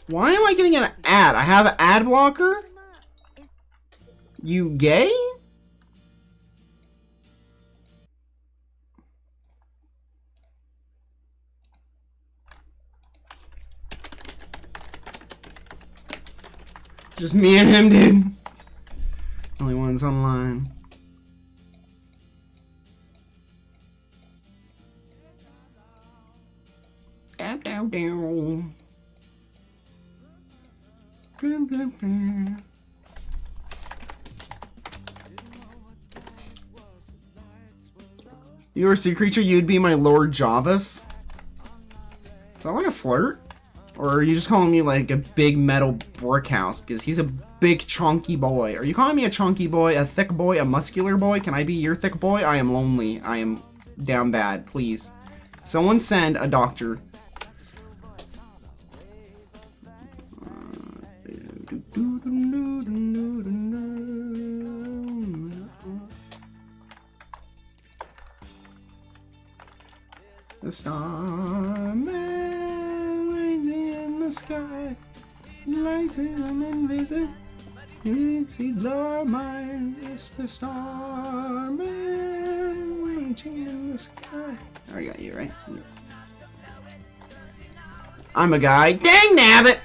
Why am I getting an ad? I have an ad blocker? You gay? Just me and him, dude. Only one's online. Down, down, down. You were a sea creature, you'd be my Lord Javis? Is that like a flirt? Or are you just calling me like a big metal brick house? Because he's a big chunky boy. Are you calling me a chunky boy, a thick boy, a muscular boy? Can I be your thick boy? I am lonely. I am down bad. Please. Someone send a doctor. The starman in the sky, lights and invisible. See our mind. It's the starman waiting in the sky. I already got you, right? Yeah. I'm a guy. Dang nabbit!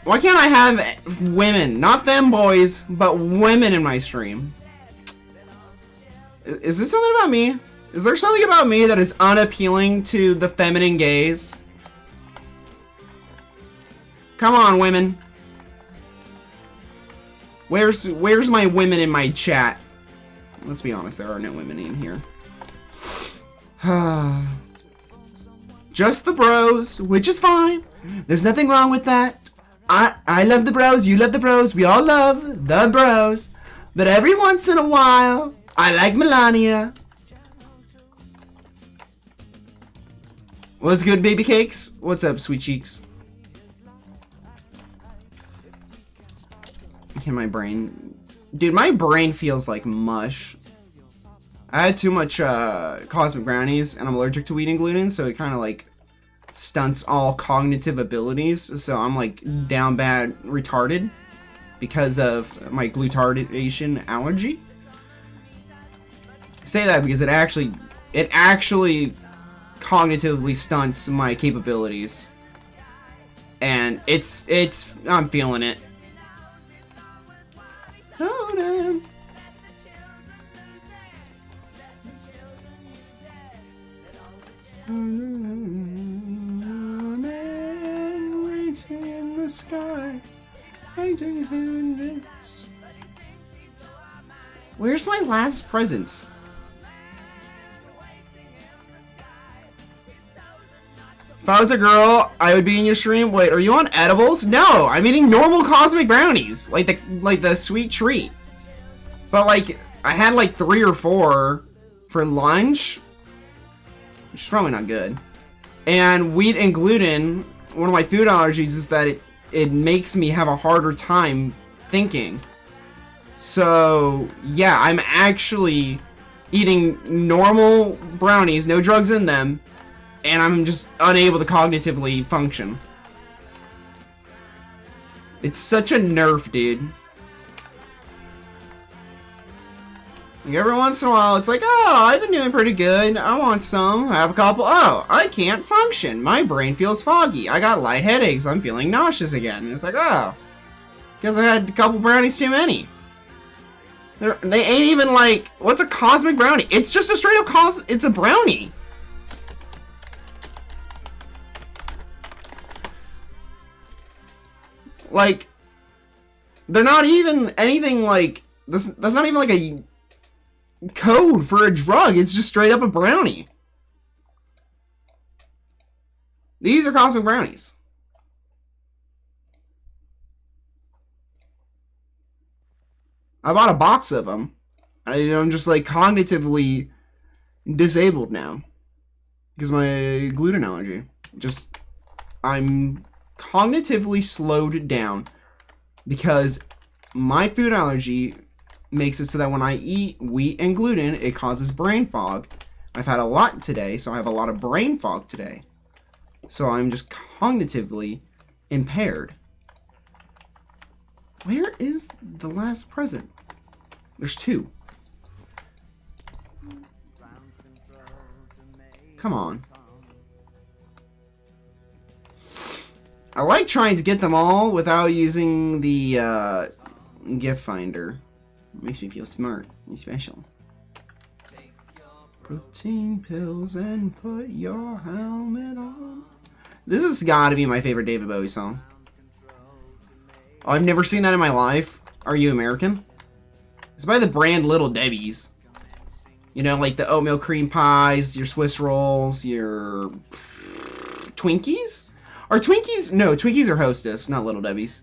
Why can't I have women, not femboys, but women in my stream? Is this something about me? Is there something about me that is unappealing to the feminine gaze? Come on, women. Where's my women in my chat? Let's be honest, there are no women in here. Just the bros, which is fine. There's nothing wrong with that. I love the bros, you love the bros, we all love the bros. But every once in a while, I like Melania. What's good, baby cakes? What's up, sweet cheeks? Okay, my brain... Dude, my brain feels like mush. I had too much cosmic brownies, and I'm allergic to wheat and gluten, so it kind of like stunts all cognitive abilities. So I'm like down bad retarded because of my glutardation allergy. I say that because it actually cognitively stunts my capabilities, and I'm feeling it. Oh, damn. Waiting in the sky. Where's my last presents? If I was a girl, I would be in your stream. Wait, are you on edibles? No, I'm eating normal cosmic brownies, like the sweet treat. But like, I had like 3 or 4 for lunch, which is probably not good. And wheat and gluten, one of my food allergies is that it makes me have a harder time thinking. So yeah, I'm actually eating normal brownies, no drugs in them. And I'm just unable to cognitively function. It's such a nerf, dude. Like every once in a while, it's like, oh, I've been doing pretty good. I want some. I have a couple. Oh, I can't function. My brain feels foggy. I got light headaches. I'm feeling nauseous again. And it's like, oh, because I had a couple brownies too many. They ain't even like, what's a cosmic brownie? It's just a straight up it's a brownie. Like, they're not even anything like this. That's not even like a code for a drug. It's just straight up a brownie. These are cosmic brownies. I bought a box of them. I'm just like cognitively disabled now because my gluten allergy. Just I'm cognitively slowed down because my food allergy makes it so that when I eat wheat and gluten, it causes brain fog. I've had a lot today, so I have a lot of brain fog today. So I'm just cognitively impaired. Where is the last present? There's 2. Come on. I like trying to get them all without using the gift finder. It makes me feel smart and special. Protein pills and put your helmet on. This has got to be my favorite David Bowie song. Oh, I've never seen that in my life. Are You American? It's by the brand Little Debbie's. You know, like the oatmeal cream pies, your Swiss rolls, your Twinkies? Are Twinkies? No, Twinkies are Hostess, not Little Debbie's.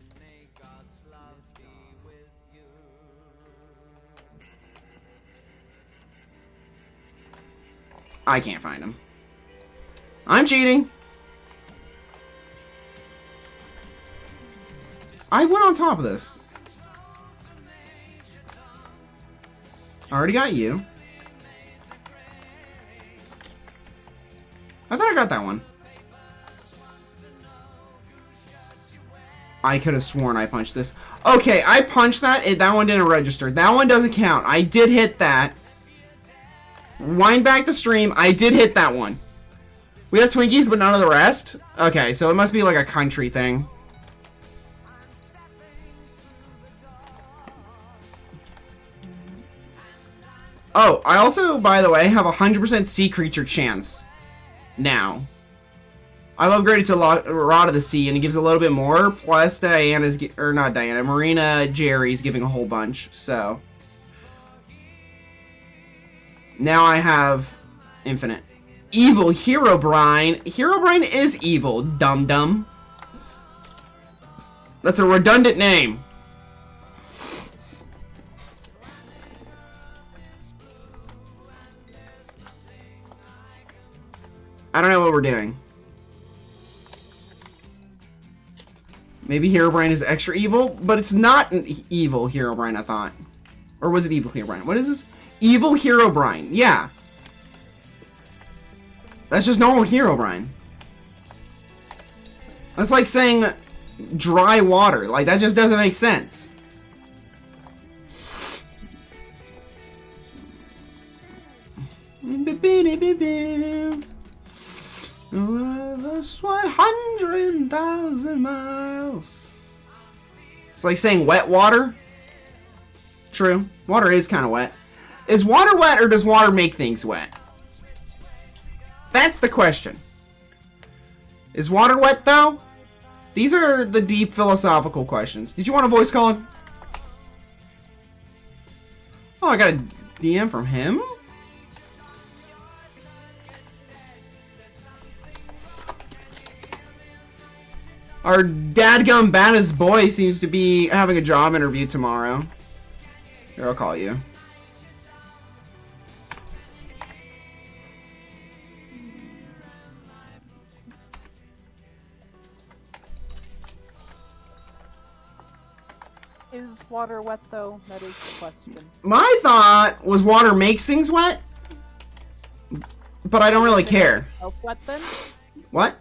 I can't find them. I'm cheating. I went on top of this. I already got you. I thought I got that one. I could have sworn I punched this. Okay, I punched that. That one didn't register. That one doesn't count. I did hit that. Wind back the stream. I did hit that one. We have Twinkies, but none of the rest? Okay, so it must be like a country thing. Oh, I also, by the way, have a 100% sea creature chance now. I've upgraded to Rod of the Sea, and it gives a little bit more. Plus, Diana's, or not Diana, Marina Jerry's giving a whole bunch, so. Now I have infinite. Evil Herobrine. Herobrine is evil, dum-dum. That's a redundant name. I don't know what we're doing. Maybe Herobrine is extra evil, but it's not an evil Herobrine, I thought. Or was it evil Herobrine? What is this? Evil Herobrine. Yeah. That's just normal Herobrine. That's like saying dry water. Like, that just doesn't make sense. That's 100,000 miles. It's like saying wet water. True. Water is kind of wet. Is water wet or does water make things wet? That's the question. Is water wet though? These are the deep philosophical questions. Did you want a voice call? Oh, I got a DM from him? Our dadgum baddest boy seems to be having a job interview tomorrow. Here, I'll call you. Is water wet though? That is the question. My thought was water makes things wet, but I don't really care. Wet then? What?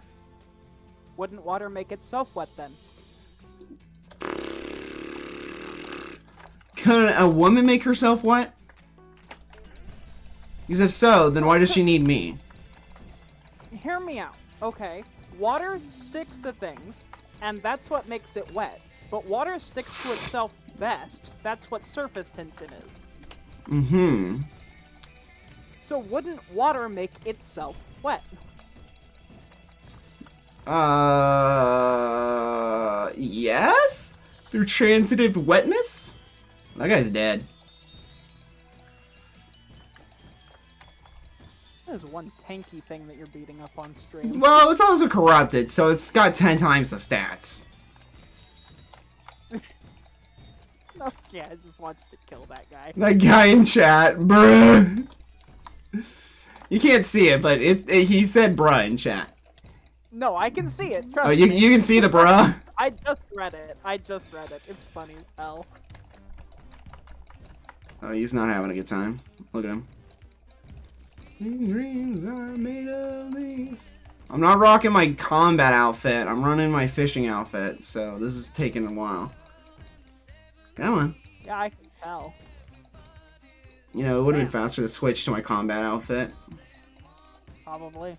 Wouldn't water make itself wet then? Can a woman make herself wet? Because if so, then why does she need me? Hear me out. Okay, water sticks to things, and that's what makes it wet. But water sticks to itself best. That's what surface tension is. Mm-hmm. So wouldn't water make itself wet? Yes? Through transitive wetness? That guy's dead. There's one tanky thing that you're beating up on stream. Well, it's also corrupted, so it's got 10 times the stats. Yeah, I just watched it kill that guy. That guy in chat, bruh. You can't see it, but he said bruh in chat. No, I can see it. Trust Oh, me. you can see the bruh? I just read it. It's funny as hell. Oh, he's not having a good time. Look at him. Dreams are made of these. I'm not rocking my combat outfit. I'm running my fishing outfit, so this is taking a while. Come on. Yeah, I can tell. You know, it would have been faster to switch to my combat outfit. Probably.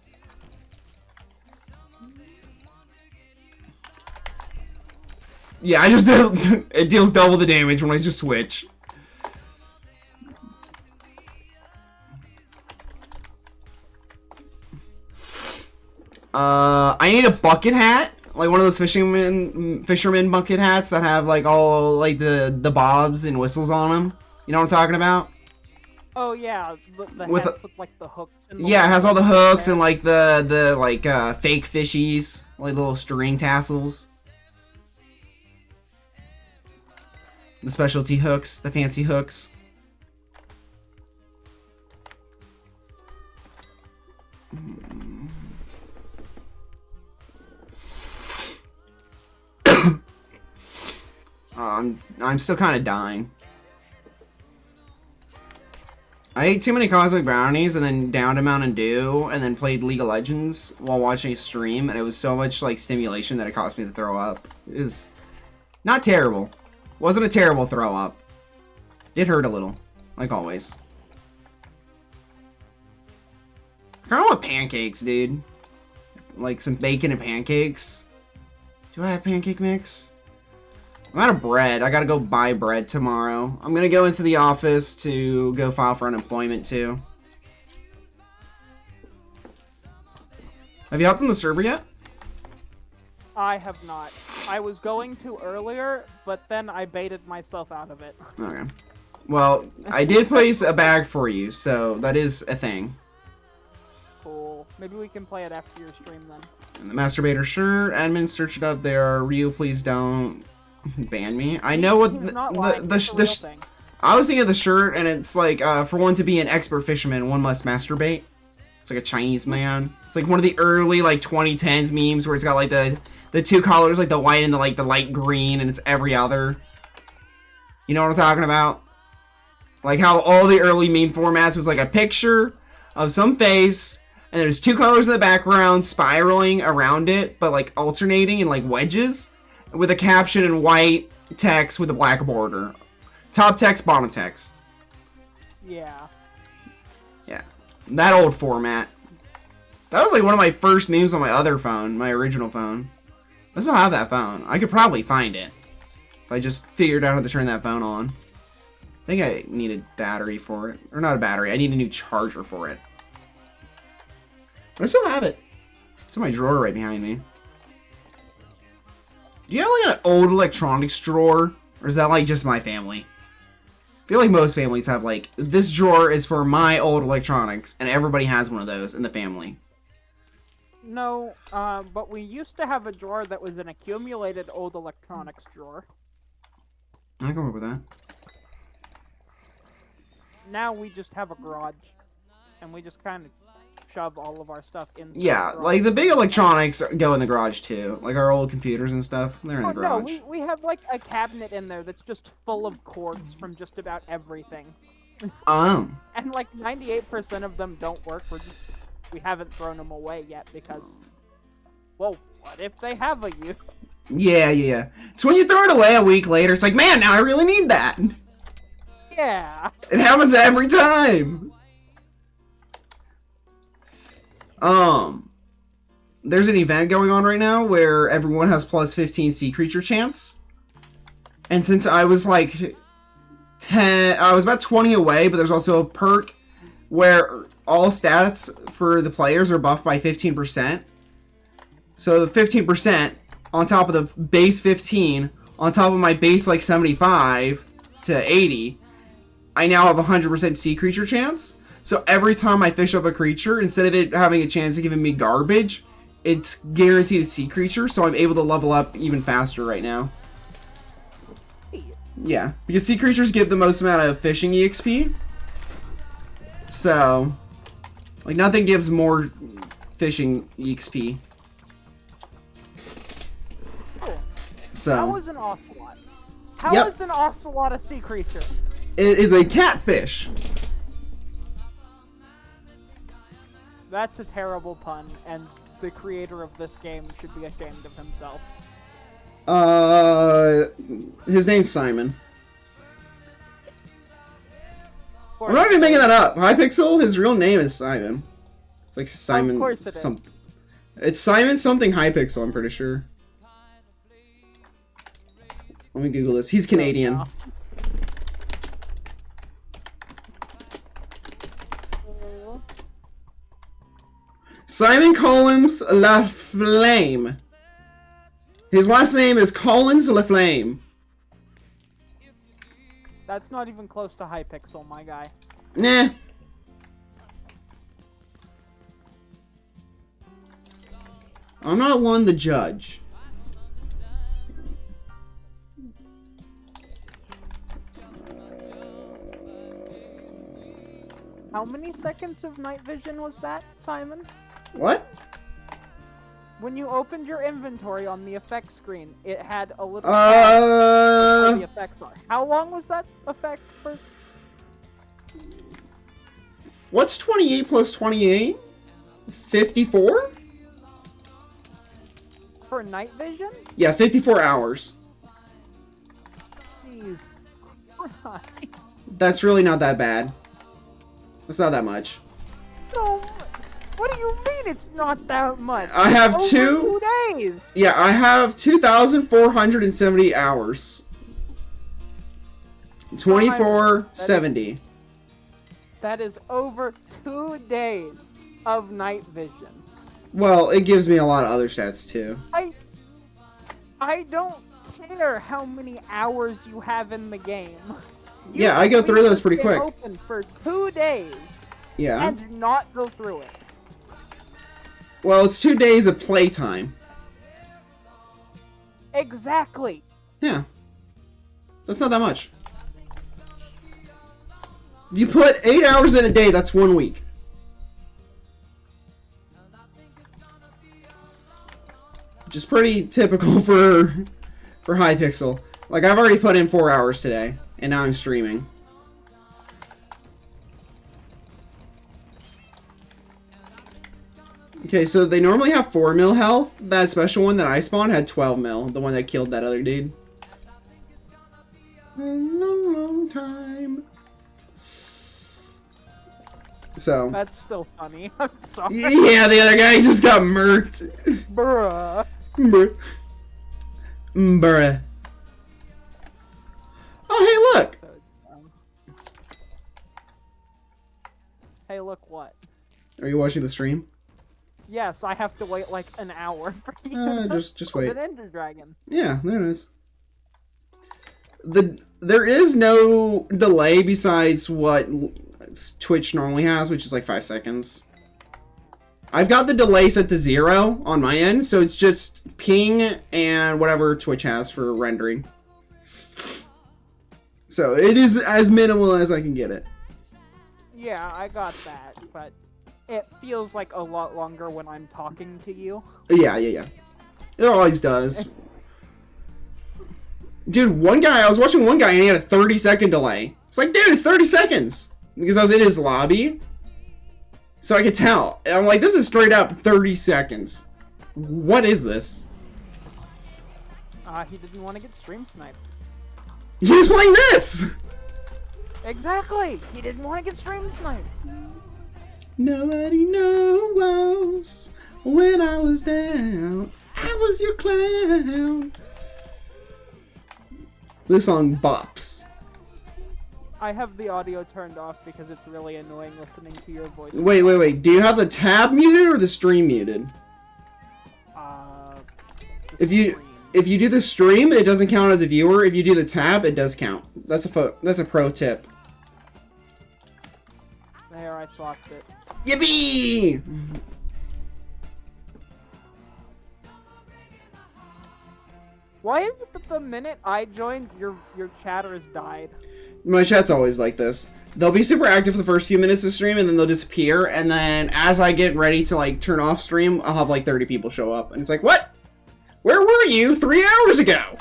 Yeah, I just did. It deals double the damage when I just switch. I need a bucket hat, like one of those fisherman bucket hats that have like all like the bobs and whistles on them. You know what I'm talking about? Oh yeah, the With hats with like the hooks. And yeah, it has all the hooks and like the fake fishies, like little string tassels. The specialty hooks, the fancy hooks. I'm still kind of dying. I ate too many cosmic brownies and then downed a Mountain Dew and then played League of Legends while watching a stream, and it was so much like stimulation that it caused me to throw up. It was not terrible. Wasn't a terrible throw up. It hurt a little, like always. I kinda want pancakes, dude. Like some bacon and pancakes. Do I have pancake mix? I'm out of bread. I gotta go buy bread tomorrow. I'm gonna go into the office to go file for unemployment too. Have you hopped on the server yet? I have not. I was going to earlier, but then I baited myself out of it. Okay. Well, I did place a bag for you, so that is a thing. Cool. Maybe we can play it after your stream then. And the masturbator shirt, admin search it up. They are real. Please don't ban me. I know what the thing. I was thinking of the shirt, and it's like for one to be an expert fisherman, one must masturbate. It's like a Chinese man. It's like one of the early like 2010s memes where it's got like the two colors, like the white and the like the light green, and it's every other. You know what I'm talking about? Like how all the early meme formats was like a picture of some face, and there's two colors in the background spiraling around it, but like alternating in like wedges, with a caption in white text with a black border. Top text, bottom text. Yeah. Yeah. That old format. That was like one of my first memes on my other phone, my original phone. I still have that phone. I could probably find it if I just figured out how to turn that phone on. I think I need a battery for it. Or not a battery, I need a new charger for it. But I still have it. It's in my drawer right behind me. Do you have like an old electronics drawer? Or is that like just my family? I feel like most families have like, this drawer is for my old electronics, and everybody has one of those in the family. No, but we used to have a drawer that was an accumulated old electronics drawer. I can work with that. Now we just have a garage, and we just kind of shove all of our stuff in. Yeah, like the big electronics go in the garage too. Like our old computers and stuff, they're in the garage. No, we have like a cabinet in there that's just full of cords from just about everything. Oh. And like 98% of them don't work. We haven't thrown them away yet because, well, what if they have a use? Yeah. It's when you throw it away a week later, it's like, man, now I really need that. Yeah. It happens every time. There's an event going on right now where everyone has plus 15 sea creature chance. And since I was like 10, I was about 20 away, but there's also a perk where all stats for the players are buffed by 15%. So the 15% on top of the base 15, on top of my base like 75 to 80, I now have 100% sea creature chance. So every time I fish up a creature, instead of it having a chance of giving me garbage, it's guaranteed a sea creature, so I'm able to level up even faster right now. Yeah, because sea creatures give the most amount of fishing EXP. So, like, nothing gives more fishing EXP. Cool. So. How is an ocelot? How is an ocelot a sea creature? It is a catfish. That's a terrible pun, and the creator of this game should be ashamed of himself. His name's Simon. I'm not even making that up. Hypixel, his real name is Simon. Like Simon. Of course it is. It's Simon something Hypixel, I'm pretty sure. Let me Google this. He's Canadian. Simon Collins Laflame. His last name is Collins Laflame. That's not even close to Hypixel, my guy. Nah. I'm not one to judge. How many seconds of night vision was that, Simon? What? When you opened your inventory on the effects screen, it had a little the effects on. How long was that effect for? What's 28 plus 28? 54? For night vision? Yeah, 54 hours. Jeez. Christ. That's really not that bad. It's not that much. So, what do you mean it's not that much? I have Over 2 days. Yeah, I have 2,470 hours. 2470. That is over 2 days of night vision. Well, it gives me a lot of other stats too. I don't care how many hours you have in the game. Yeah, I go through those pretty quick. Open for 2 days. Yeah. And not go through it. Well, it's 2 days of playtime. Exactly. Yeah. That's not that much. If you put 8 hours in a day, that's 1 week. Which is pretty typical for Hypixel. Like, I've already put in 4 hours today, and now I'm streaming. Okay, so they normally have 4 mil health. That special one that I spawned had 12 mil. The one that killed that other dude. A long, long time. So. That's still funny. I'm sorry. Yeah, the other guy just got murked. Bruh. Bruh. Bruh. Oh, hey, look! So dumb. Hey, look what? Are you watching the stream? Yes, I have to wait like an hour for you. Just wait. An Ender Dragon. Yeah, there it is. There is no delay besides what Twitch normally has, which is like 5 seconds. I've got the delay set to 0 on my end, so it's just ping and whatever Twitch has for rendering. So it is as minimal as I can get it. Yeah, I got that, but it feels like a lot longer when I'm talking to you. Yeah. It always does. Dude, I was watching one guy and he had a 30-second delay. It's like, dude, it's 30 seconds! Because I was in his lobby. So I could tell. And I'm like, this is straight up 30 seconds. What is this? He didn't want to get stream sniped. He was playing this! Exactly! He didn't want to get stream sniped. Nobody knows when I was down. I was your clown. This song bops. I have the audio turned off because it's really annoying listening to your voice. Wait. Do you have the tab muted or the stream muted? If you do the stream, it doesn't count as a viewer. If you do the tab, it does count. That's a pro tip. There, I swapped it. Yippee! Why is it that the minute I joined, your chatters died? My chat's always like this. They'll be super active for the first few minutes of stream, and then they'll disappear, and then as I get ready to, like, turn off stream, I'll have, like, 30 people show up. And it's like, what? Where were you 3 hours ago?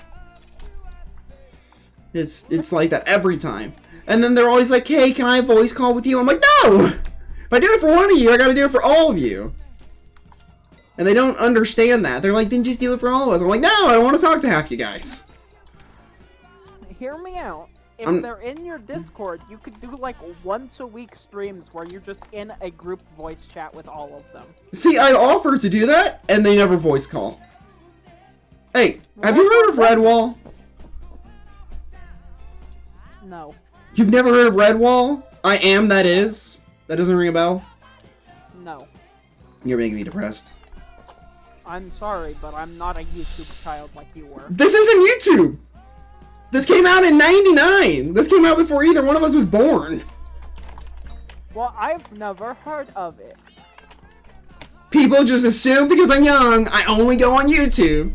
It's like that every time. And then they're always like, hey, can I voice call with you? I'm like, no! If I do it for one of you, I gotta do it for all of you. And they don't understand that. They're like, then just do it for all of us. I'm like, no, I don't want to talk to half you guys. Hear me out. If they're in your Discord, you could do like once a week streams where you're just in a group voice chat with all of them. See, I offered to do that, and they never voice call. Hey, have you heard of Redwall? No. You've never heard of Redwall? I am, that is. That doesn't ring a bell? No. You're making me depressed. I'm sorry, but I'm not a YouTube child like you were. This isn't YouTube! This came out in '99! This came out before either one of us was born! Well, I've never heard of it. People just assume because I'm young, I only go on YouTube.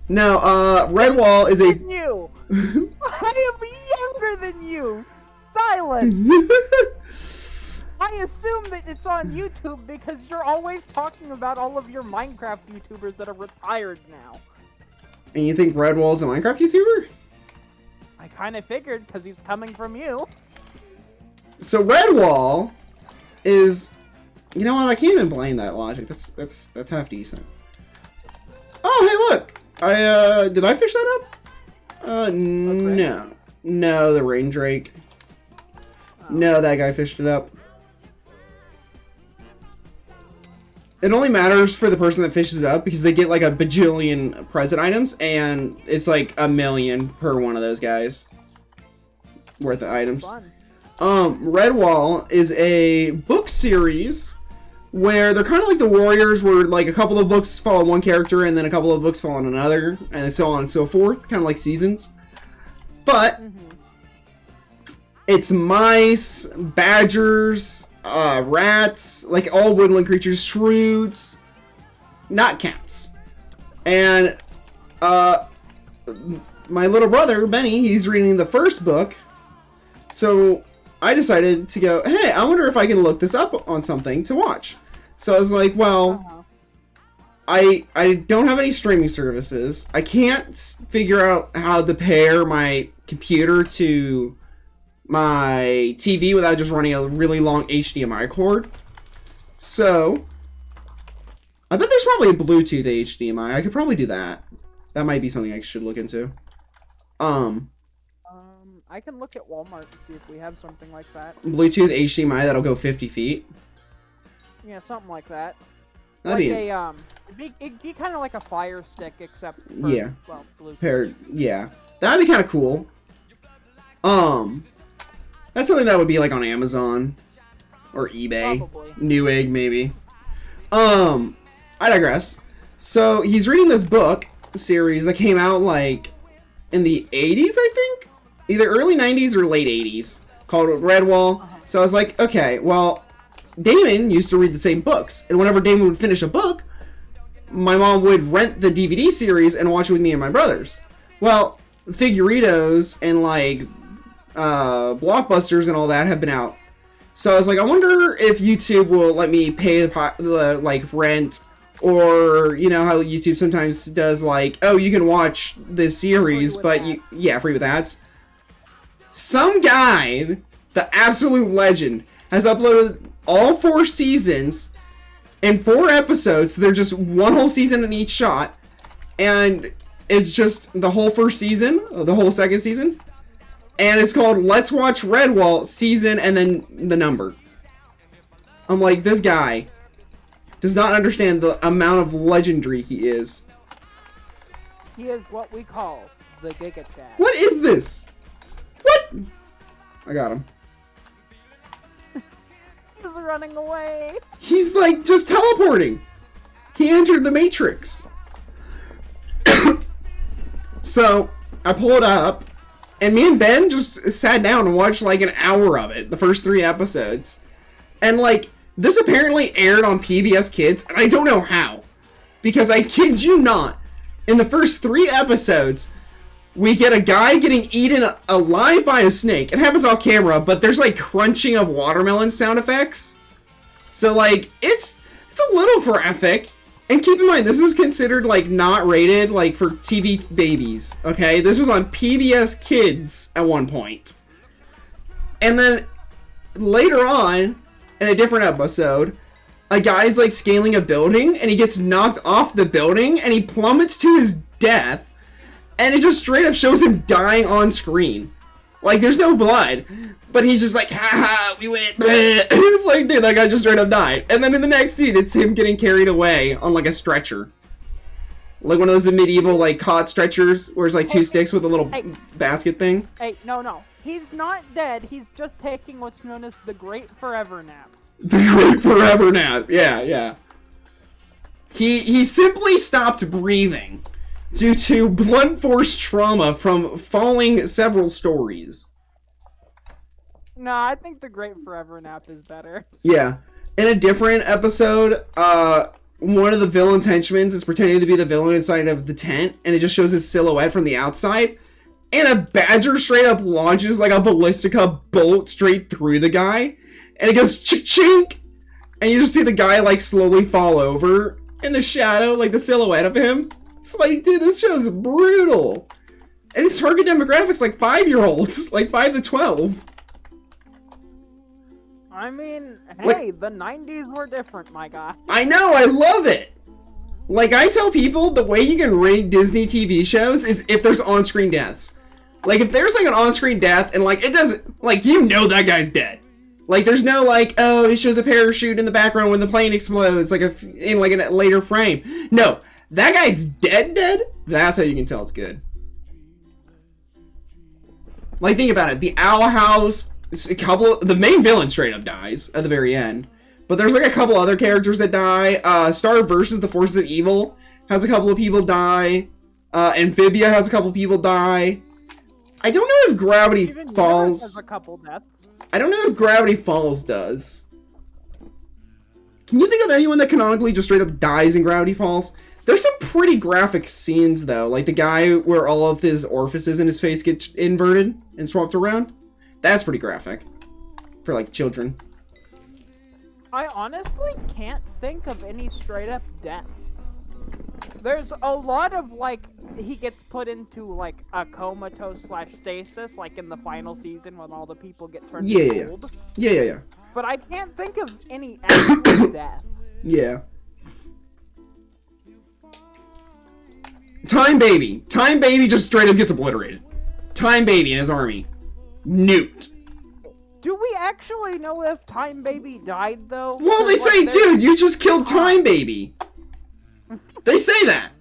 No, Redwall is a... You! I am younger than you! Silence! I assume that it's on YouTube because you're always talking about all of your Minecraft YouTubers that are retired now. And you think Redwall's a Minecraft YouTuber? I kind of figured because he's coming from you. So Redwall is... You know what? I can't even blame that logic. That's half decent. Oh, hey, look! Did I fish that up? No. No, the rain drake. Oh. No, that guy fished it up. It only matters for the person that fishes it up because they get like a bajillion present items, and it's like $1 million per one of those guys worth of items. Fun. Redwall is a book series where they're kind of like the Warriors, where like a couple of books follow one character and then a couple of books follow another, and so on and so forth, kind of like seasons. But it's mice, badgers, rats, like all woodland creatures, shrews, not cats. And my little brother, Benny, he's reading the first book. So I decided to go, hey, I wonder if I can look this up on something to watch. So I was like, well, I don't have any streaming services. I can't figure out how to pair my computer to my TV without just running a really long HDMI cord. So I bet there's probably a Bluetooth HDMI. I could probably do that. That might be something I should look into. I can look at Walmart and see if we have something like that. Bluetooth HDMI that'll go 50 feet. Yeah, something like that. That'd It'd be kind of like a Fire Stick, except for, yeah, well, Bluetooth. paired. Yeah, that'd be kind of cool. That's something that would be like on Amazon or eBay. Probably. Newegg maybe. I digress. So he's reading this book series that came out like in the 80s, I think, either early 90s or late 80s, called Redwall. So I was like, okay, well, Damon used to read the same books, and whenever Damon would finish a book, my mom would rent the DVD series and watch it with me and my brothers. Well, Figuritos and like Blockbusters and all that have been out. So I was like, I wonder if YouTube will let me pay the like rent, or you know how YouTube sometimes does like, oh, you can watch this series, but free with ads. Some guy, the absolute legend, has uploaded all 4 seasons in 4 episodes. They're just one whole season in each shot, and it's just the whole first season, the whole second season, and it's called Let's Watch Redwall season and then the number. I'm like, this guy does not understand the amount of legendary he is. He is what we call the Giga Chat. What is this? What? I got him. He's running away. He's like just teleporting. He entered the Matrix. So I pull it up, and me and Ben just sat down and watched like an hour of it, the first 3 episodes. And like, this apparently aired on PBS Kids, and I don't know how. Because I kid you not, In the first 3 episodes, we get a guy getting eaten alive by a snake. It happens off camera, but there's like crunching of watermelon sound effects. So like, it's a little graphic. And keep in mind, this is considered like not rated like for TV babies, okay? This was on PBS Kids at one point. And then later on, in a different episode, a guy's like scaling a building and he gets knocked off the building and he plummets to his death. And it just straight up shows him dying on screen. Like, there's no blood. But he's just like, haha, we went. It's like, dude, that guy just straight up died. And then in the next scene, it's him getting carried away on, like, a stretcher. Like one of those medieval, like, cot stretchers where it's, like, 2 sticks with a little basket thing. Hey, no. He's not dead. He's just taking what's known as the Great Forever Nap. The Great Forever Nap. Yeah. He simply stopped breathing due to blunt force trauma from falling several stories. No, I think the Great Forever Nap is better. Yeah. In a different episode, one of the villain's henchmen is pretending to be the villain inside of the tent, and it just shows his silhouette from the outside, and a badger straight up launches like a ballistica bolt straight through the guy, and it goes chink, and you just see the guy like slowly fall over in the shadow, like the silhouette of him. It's like, dude, this show's brutal. And its target demographics like 5-year-olds, like 5 to 12. I mean, hey, like, the 90s were different, my guy. I know, I love it. Like, I tell people, the way you can rate Disney TV shows is if there's on-screen deaths. Like, if there's, like, an on-screen death, and, like, it doesn't, like, you know that guy's dead. Like, there's no, like, oh, it shows a parachute in the background when the plane explodes, like, in, like, a later frame. No, that guy's dead? That's how you can tell it's good. Like, think about it. The Owl House, the main villain straight up dies at the very end. But there's, like, a couple other characters that die. Star versus the Forces of Evil has a couple of people die. Amphibia has a couple of people die. I don't know if Gravity Falls has a couple deaths. I don't know if Gravity Falls does. Can you think of anyone that canonically just straight up dies in Gravity Falls? There's some pretty graphic scenes, though. Like the guy where all of his orifices in his face get inverted and swapped around. That's pretty graphic. For, like, children. I honestly can't think of any straight up deaths. There's a lot of, like, he gets put into, like, a comatose / stasis, like in the final season when all the people get turned cold. Yeah. But I can't think of any actual death. Yeah. Time Baby. Time Baby just straight up gets obliterated. Time Baby and his army. Nuked. Do we actually know if Time Baby died, though? Well, they say, dude, you just killed Time Baby. They say that.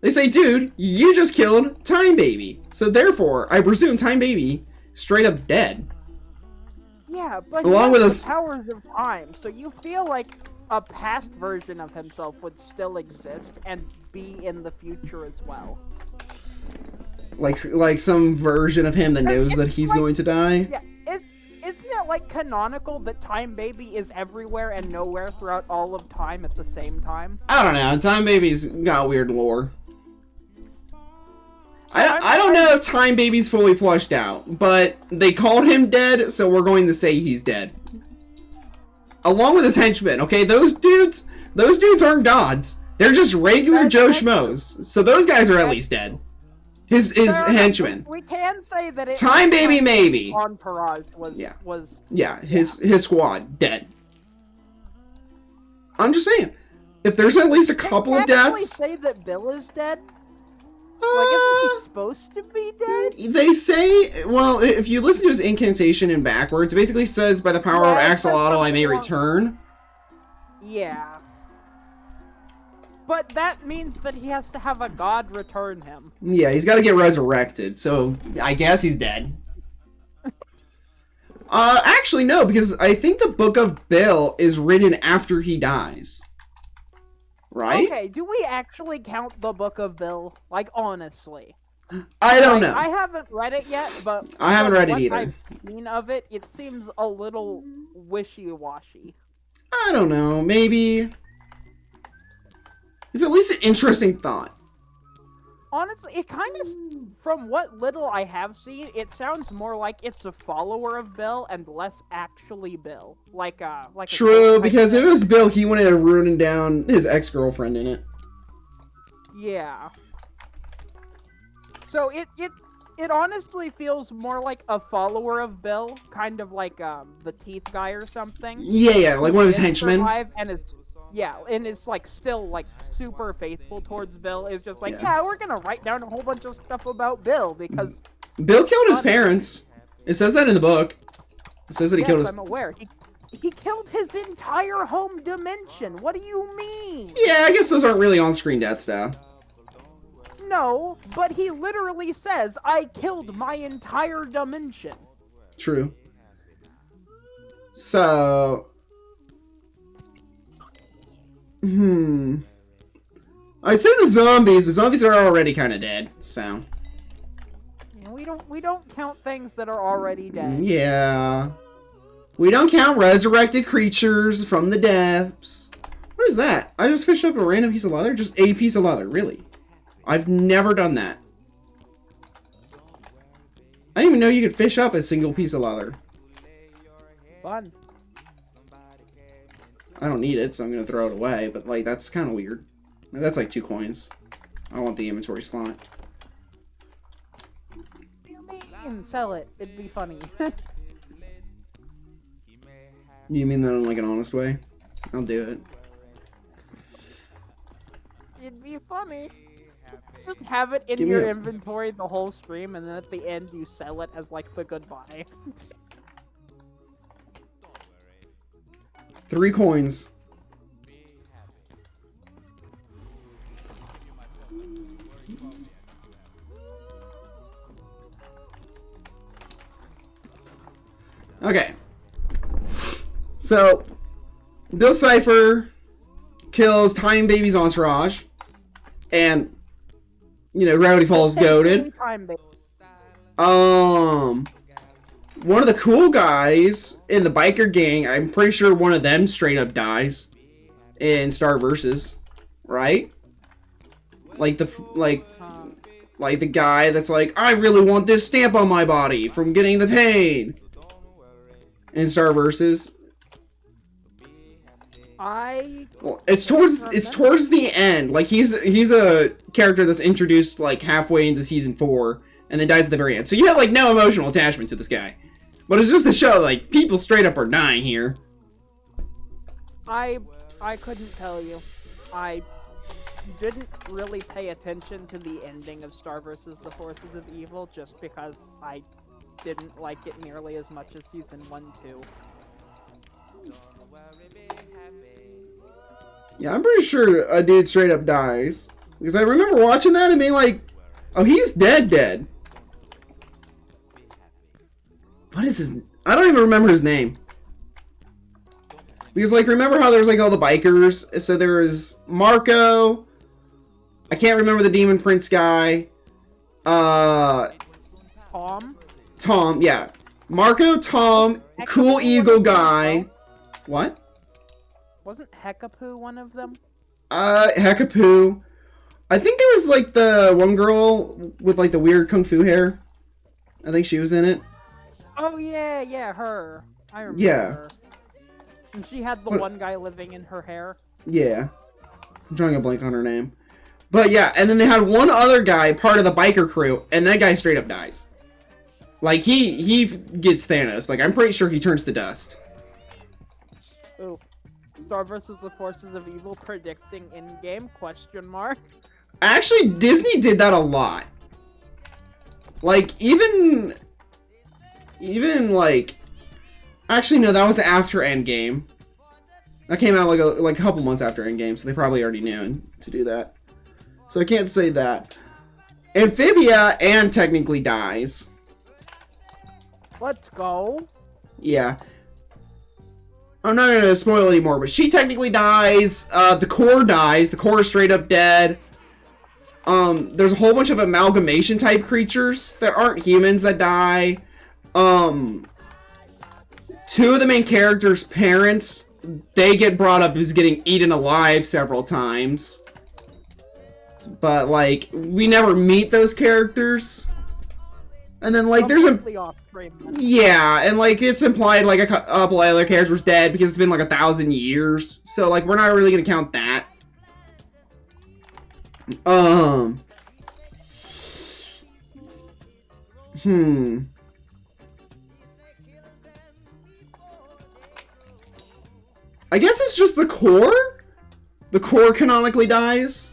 They say, dude, you just killed Time Baby. So therefore, I presume Time Baby straight up dead. Yeah, but along with the powers of time, so you feel like a past version of himself would still exist and be in the future as well. Like some version of him that knows that he's going to die? Yeah, isn't it like canonical that Time Baby is everywhere and nowhere throughout all of time at the same time? I don't know. Time Baby's got weird lore. I don't know if Time Baby's fully flushed out, but they called him dead, so we're going to say he's dead. Along with his henchmen, okay? Those dudes aren't gods. They're just regular Joe Schmoes. So those guys are at least dead. His henchmen. We can say that it Time Baby maybe. Entourage was his squad dead. I'm just saying, if there's at least a couple of deaths. Can say that Bill is dead? Like, isn't he supposed to be dead? They say, well, if you listen to his incantation in backwards, it basically says, by the power of Axolotl I may return. Yeah. But that means that he has to have a god return him. Yeah, he's got to get resurrected, so I guess he's dead. Actually, no, because I think the Book of Bill is written after he dies. Right? Okay, do we actually count the Book of Bill? Like, honestly. I don't know. I haven't read it yet, but I haven't read it either. I've seen of it, it seems a little wishy-washy. I don't know, maybe. It's at least an interesting thought. Honestly, it kind of, from what little I have seen, it sounds more like it's a follower of Bill and less actually Bill. Like a True, cult because type if it was Bill, he wouldn't have ruined down his ex-girlfriend in it. Yeah. So it honestly feels more like a follower of Bill, kind of like the Teeth guy or something. Yeah, like one of his Did henchmen. survive, and it's like still like super faithful towards Bill. It's just like, yeah, we're gonna write down a whole bunch of stuff about Bill because Bill killed his parents. It says that in the book. It says that he killed his... I'm aware. He killed his entire home dimension. What do you mean? Yeah, I guess those aren't really on-screen deaths, though. No, but he literally says, I killed my entire dimension. True. So... I'd say the zombies, but zombies are already kind of dead, so... We don't count things that are already dead. Yeah. We don't count resurrected creatures from the depths. What is that? I just fished up a random piece of leather? Just a piece of leather, really? I've never done that. I didn't even know you could fish up a single piece of leather. Fun. I don't need it, so I'm gonna throw it away, but like, that's kind of weird. That's like 2 coins. I want the inventory slot. Sell it. It'd be funny. You mean that in like an honest way? I'll do it. It'd be funny. Just have it in Give me your a- inventory the whole stream, and then at the end you sell it as like the goodbye. 3 coins. Okay. So, Bill Cipher kills Time Baby's entourage, and, you know, Gravity Falls goaded. One of the cool guys in the biker gang, I'm pretty sure one of them straight up dies in Star Versus, right? Like the guy that's like, I really want this stamp on my body from getting the pain in Star Versus. Well, it's towards the end. Like he's a character that's introduced like halfway into season 4 and then dies at the very end. So you have like no emotional attachment to this guy. But it's just to show like people straight up are dying here. I couldn't tell you. I didn't really pay attention to the ending of Star vs. The Forces of Evil just because I didn't like it nearly as much as season 1-2. Yeah, I'm pretty sure a dude straight up dies. Because I remember watching that and being like, oh, he's dead. What is his... I don't even remember his name. Because, like, remember how there was, like, all the bikers? So there was Marco. I can't remember the Demon Prince guy. Tom, yeah. Marco, Tom, Cool Eagle guy. What? Wasn't Hekapoo one of them? Hekapoo. I think there was, like, the one girl with, like, the weird kung fu hair. I think she was in it. Oh, yeah, her. I remember her. And she had the one guy living in her hair. Yeah. I'm drawing a blank on her name. But yeah, and then they had one other guy, part of the biker crew, and that guy straight up dies. Like, he gets Thanos. Like, I'm pretty sure he turns to dust. Ooh. Star vs. the Forces of Evil predicting in-game? Question mark. Actually, Disney did that a lot. Like, even like... Actually, no, that was after Endgame. That came out like a couple months after Endgame, so they probably already knew to do that. So I can't say that. Amphibia and technically dies. Let's go. Yeah. I'm not gonna spoil anymore, but she technically dies. The core dies. The core is straight up dead. There's a whole bunch of amalgamation type creatures that aren't humans that die. Two of the main characters' parents, they get brought up as getting eaten alive several times. but like we never meet those characters. And then like there's a yeah, and like it's implied like a couple other characters dead because it's been like 1,000 years. So like we're not really gonna count that. I guess it's just the core? The core canonically dies.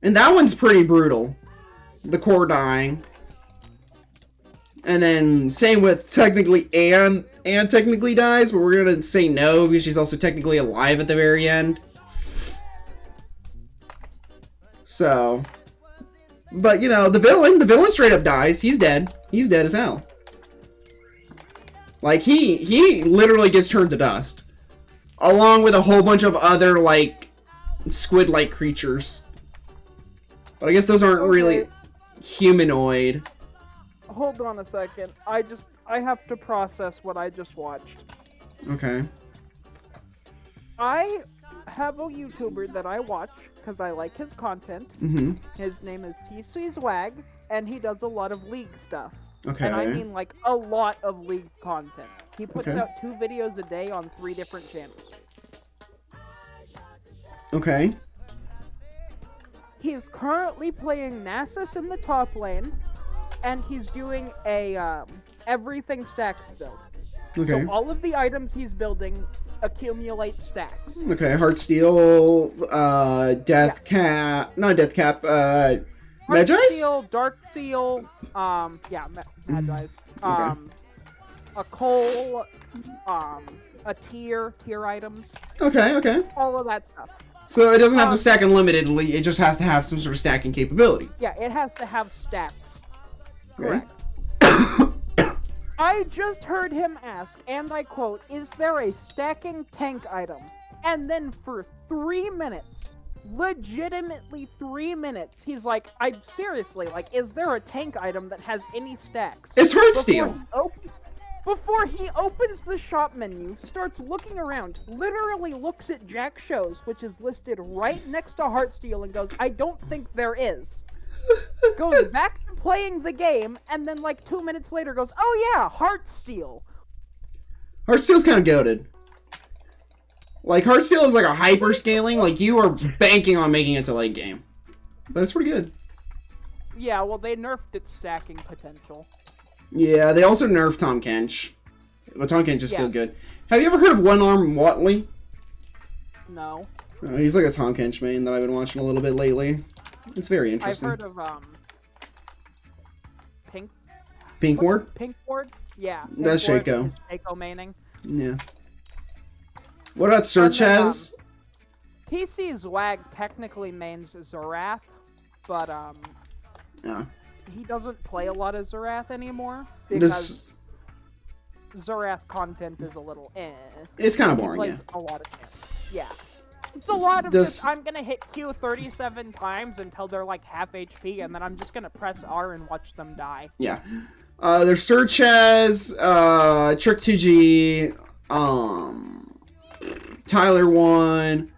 And that one's pretty brutal. The core dying. And then same with technically Anne technically dies, but we're gonna say no because she's also technically alive at the very end. So, but you know, the villain straight up dies. He's dead. He's dead as hell. Like he literally gets turned to dust. Along with a whole bunch of other like squid-like creatures. But I guess those aren't really humanoid. Hold on a second. I have to process what I just watched. Okay. I have a YouTuber that I watch because I like his content. His name is TC Swag, and he does a lot of League stuff. Okay. And I mean like a lot of League content. He puts out 2 videos a day on 3 different channels. Okay. He's currently playing Nasus in the top lane, and he's doing a everything stacks build. Okay. So all of the items he's building accumulate stacks. Okay, Heartsteel, Death Cap, not Death Cap, Magi's? Heartsteel, Dark Seal, Magi's. A coal, a tier items. Okay. All of that stuff. So it doesn't have to stack unlimitedly, it just has to have some sort of stacking capability. Yeah, it has to have stacks. Okay. Correct. I just heard him ask, and I quote, "Is there a stacking tank item?" And then for 3 minutes, legitimately 3 minutes, he's like, "I'm seriously, like, is there a tank item that has any stacks?" It's Heartsteel! Before he opens the shop menu, starts looking around, literally looks at Jack Shows, which is listed right next to Heartsteel, and goes, "I don't think there is." Goes back to playing the game, and then like 2 minutes later goes, "Oh yeah, Heartsteel." Heartsteel's kind of goated. Like, Heartsteel is like a hyper scaling, like you are banking on making it to late game. But it's pretty good. Yeah, well they nerfed its stacking potential. Yeah, they also nerfed Tom Kench. But Tom Kench is still good. Have you ever heard of One Arm Watley? No. He's like a Tom Kench main that I've been watching a little bit lately. It's very interesting. I've heard of, Pink Ward? Pink Ward? Yeah. That's Shaco. Shaco maining. Yeah. What about Searches? TC Zwag technically mains Zorath, but, Yeah. he doesn't play a lot of Zorath anymore because Zorath content is a little It's kind of boring, yeah. A lot of camps. Yeah. It's a lot of just, I'm gonna hit Q 37 times until they're like half HP, and then I'm just gonna press R and watch them die. Yeah. There's Searches, Trick 2G, Tyler 1,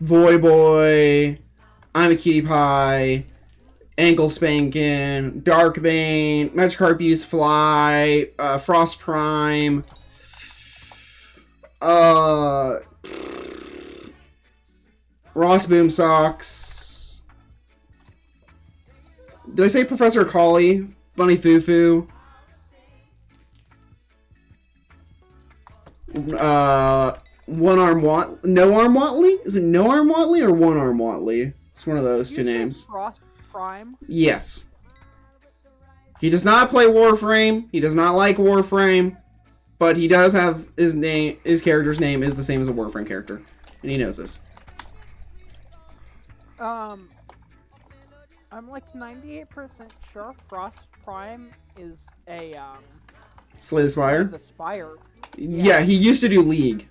Voyboy, I'm a Cutie Pie, Ankle Spankin', Darkbane, Magikarp's Fly, Frost Prime, Ross Boomsocks. Did I say Professor Collie? Bunny Fufu. No Arm Watley? Is it No Arm Watley or One Arm Watley? It's one of those two names. Frost Prime? Yes. He does not play Warframe. He does not like Warframe. But he does have his name. His character's name is the same as a Warframe character. And he knows this. I'm like 98% sure Frost Prime is a, Slay the Spire? The Spire. Yeah, he used to do League.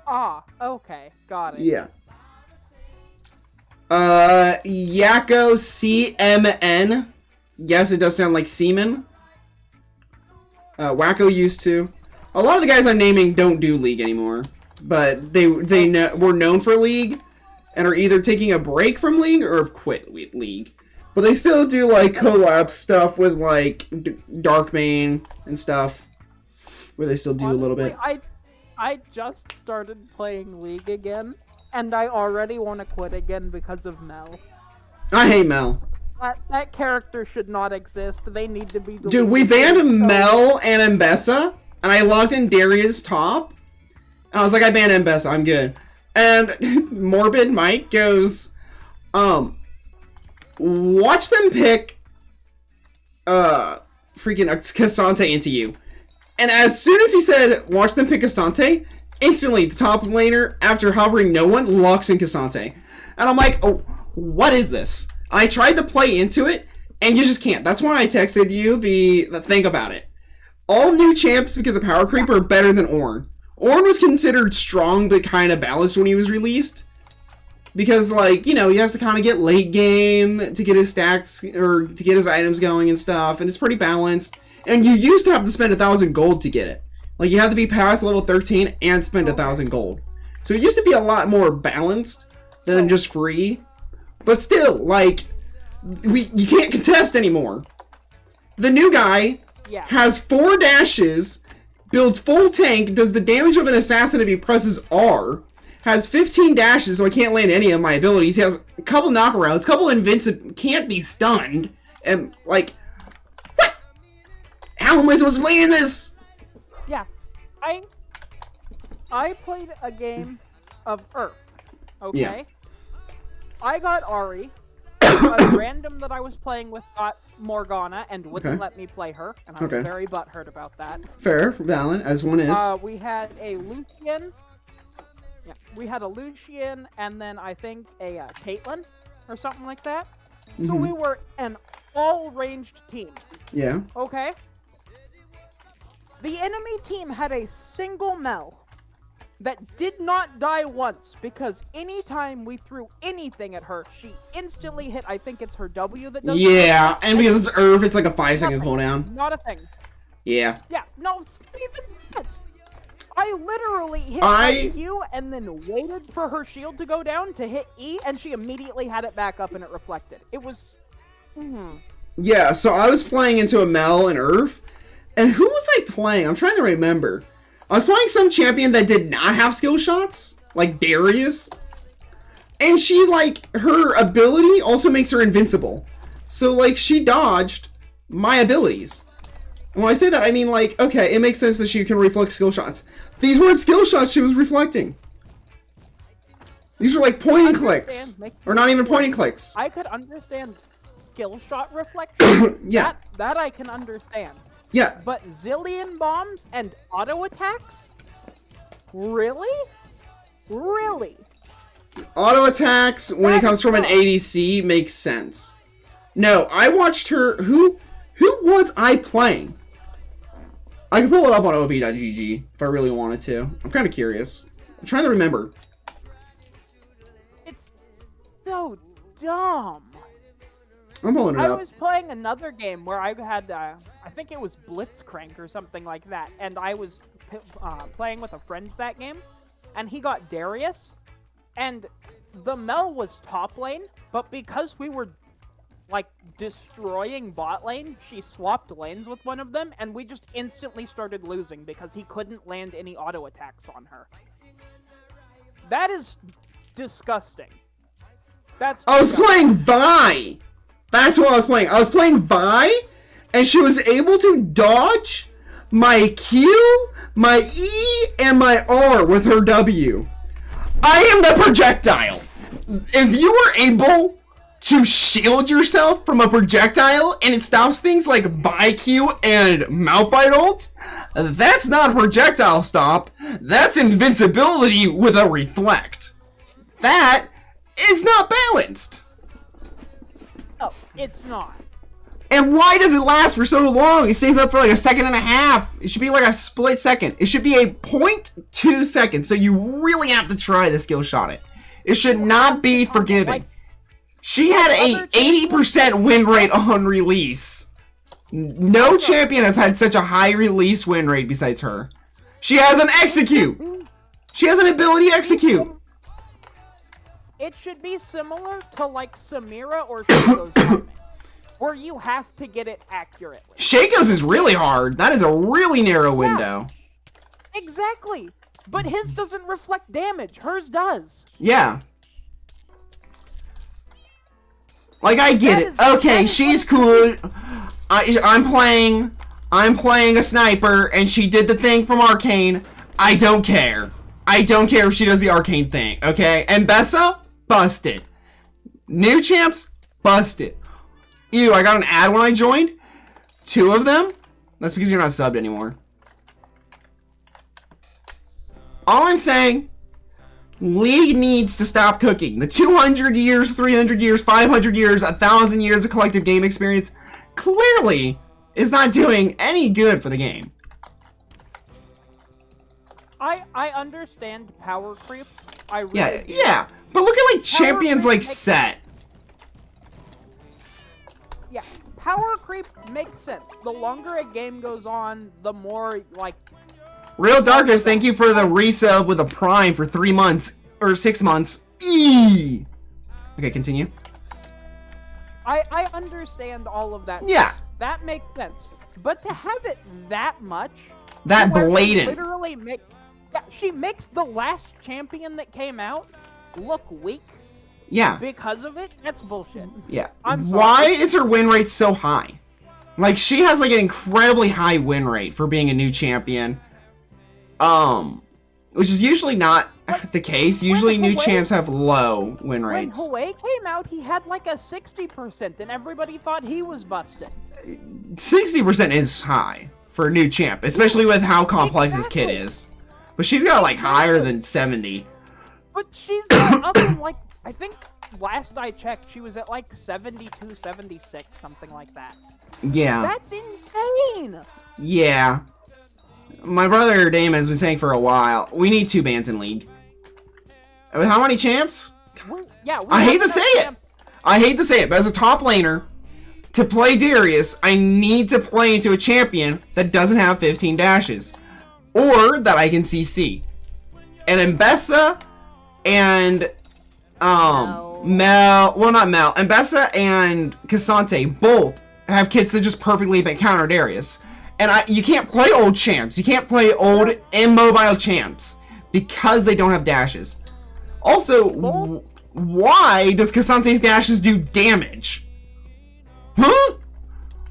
Ah, okay. Got it. Yeah. Yakko CMN. Yes, it does sound like semen. Wacko used to. A lot of the guys I'm naming don't do League anymore. But they were known for League. and are either taking a break from League or have quit League. But they still do, like, collab stuff with, like, Darkmane and stuff. Where they still do Honestly, a little bit. I just started playing League again, and I already want to quit again because of Mel. I hate Mel. That character should not exist. They need to be deleted. Dude, we banned Mel and Mbessa, and I logged in Darius top, and I was like, I banned Mbessa, I'm good. And Morbid Mike goes, watch them pick, freaking Cassante into you. And as soon as he said, watch them pick Cassante, instantly the top laner, after hovering no one, locks in Cassante. And I'm like, oh, what is this? I tried to play into it, and you just can't. That's why I texted you the thing about it. All new champs, because of power creep, are better than Ornn. Ornn was considered strong, but kind of balanced when he was released. Because, like, you know, he has to kind of get late game to get his stacks, or to get his items going and stuff, and it's pretty balanced. And you used to have to spend 1,000 gold to get it. Like, you had to be past level 13 and spend 1,000 gold. So it used to be a lot more balanced than just free. But still, like, you can't contest anymore. The new guy has 4 dashes, builds full tank, does the damage of an assassin if he presses R, has 15 dashes, so I can't land any of my abilities. He has a couple knockouts, a couple invincible, can't be stunned, and, like, what? How am I supposed to play in this? Yeah, I played a game of Earth, okay? Yeah. I got Ari, a random that I was playing with got Morgana and wouldn't let me play her, and I was very butthurt about that. Fair, valid, as one is. We had a Lucian. Yeah, we had a Lucian, and then I think a Caitlyn, or something like that. So we were an all-ranged team. Yeah. Okay? The enemy team had a single Mel that did not die once, because anytime we threw anything at her, she instantly hit, I think it's her W that does yeah, and because it's Earth, it's like a 5-second cooldown. Not a thing. Yeah. Yeah, no, even that. I literally hit Q and then waited for her shield to go down to hit E, and she immediately had it back up and it reflected. It was... Yeah, so I was playing into a Mel and Earth, and who was I playing? I'm trying to remember. I was playing some champion that did not have skill shots, like Darius. And she, like, her ability also makes her invincible. So, like, she dodged my abilities. And when I say that, I mean, like, okay, it makes sense that she can reflect skill shots. These weren't skill shots she was reflecting. These were, like, point and clicks. Or not even point and clicks. I could understand skill shot reflection. Yeah. That I can understand. Yeah. But zillion bombs and auto attacks? Really? Really? Auto attacks, when it comes from an ADC, makes sense. No, I watched her... Who was I playing? I can pull it up on ob.gg if I really wanted to. I'm kind of curious. I'm trying to remember. It's so dumb. I'm pulling it up. I was playing another game where I had, I think it was Blitzcrank or something like that, and I was playing with a friend that game, and he got Darius, and the Mel was top lane, but because we were, like, destroying bot lane, she swapped lanes with one of them, and we just instantly started losing because he couldn't land any auto attacks on her. That is disgusting. That's disgusting. I was playing Vi! That's what I was playing. I was playing Vi, and she was able to dodge my Q, my E, and my R with her W. I am the projectile. If you are able to shield yourself from a projectile and it stops things like Vi Q and Malphite ult, that's not a projectile stop. That's invincibility with a reflect. That is not balanced. No, it's not. And why does it last for so long? It stays up for like a second and a half. It should be like a split second. It should be a 0.2 seconds, so you really have to try the skill shot it. It should not be forgiving. She had a 80% win rate on release. No champion has had such a high release win rate besides her. She has an execute. She has an ability execute. It should be similar to like Samira or Shaco's timing, where you have to get it accurately. Shaco's is really hard. That is a really narrow window. Exactly. But his doesn't reflect damage. Hers does. Yeah. Like, I get it. Okay, she's cool. I'm playing a sniper, and she did the thing from Arcane. I don't care. I don't care if she does the Arcane thing, okay? And Bessa, busted. New champs, busted. Ew, I got an ad when I joined. 2 of them? That's because you're not subbed anymore. All I'm saying, League needs to stop cooking. The 200 years, 300 years, 500 years, 1,000 years of collective game experience clearly is not doing any good for the game. I understand power creep. I really do. Yeah. But look at like champions like Set. Yeah, power creep makes sense. The longer a game goes on, the more like. Real Darkest, thank you for the resub with a Prime for 3 months or 6 months. Eee. Okay, continue. I understand all of that. Yeah. That makes sense. But to have it that much, That where she blatant. literally she makes the last champion that came out look weak. Yeah. Because of it, that's bullshit. Yeah. I'm sorry. Why is her win rate so high? Like, she has like an incredibly high win rate for being a new champion. Which is usually not the case. Usually new champs have low win rates. When Hue came out, he had like a 60%, and everybody thought he was busted. 60% is high for a new champ, especially with how complex his kit is. But she's got like higher than 70. But she's up in like, I think last I checked, she was at like 72, 76, something like that. Yeah. That's insane! Yeah. My brother Damon has been saying for a while, we need 2 bans in League. With how many champs? I hate to say it. I hate to say it, but as a top laner, to play Darius, I need to play into a champion that doesn't have 15 dashes. Or that I can CC. And Mbessa and Mel, well not Mel, Mbessa and Cassante both have kits that just perfectly counter Darius. And you can't play old champs. You can't play old immobile champs because they don't have dashes. Also, why does Cassante's dashes do damage? Huh?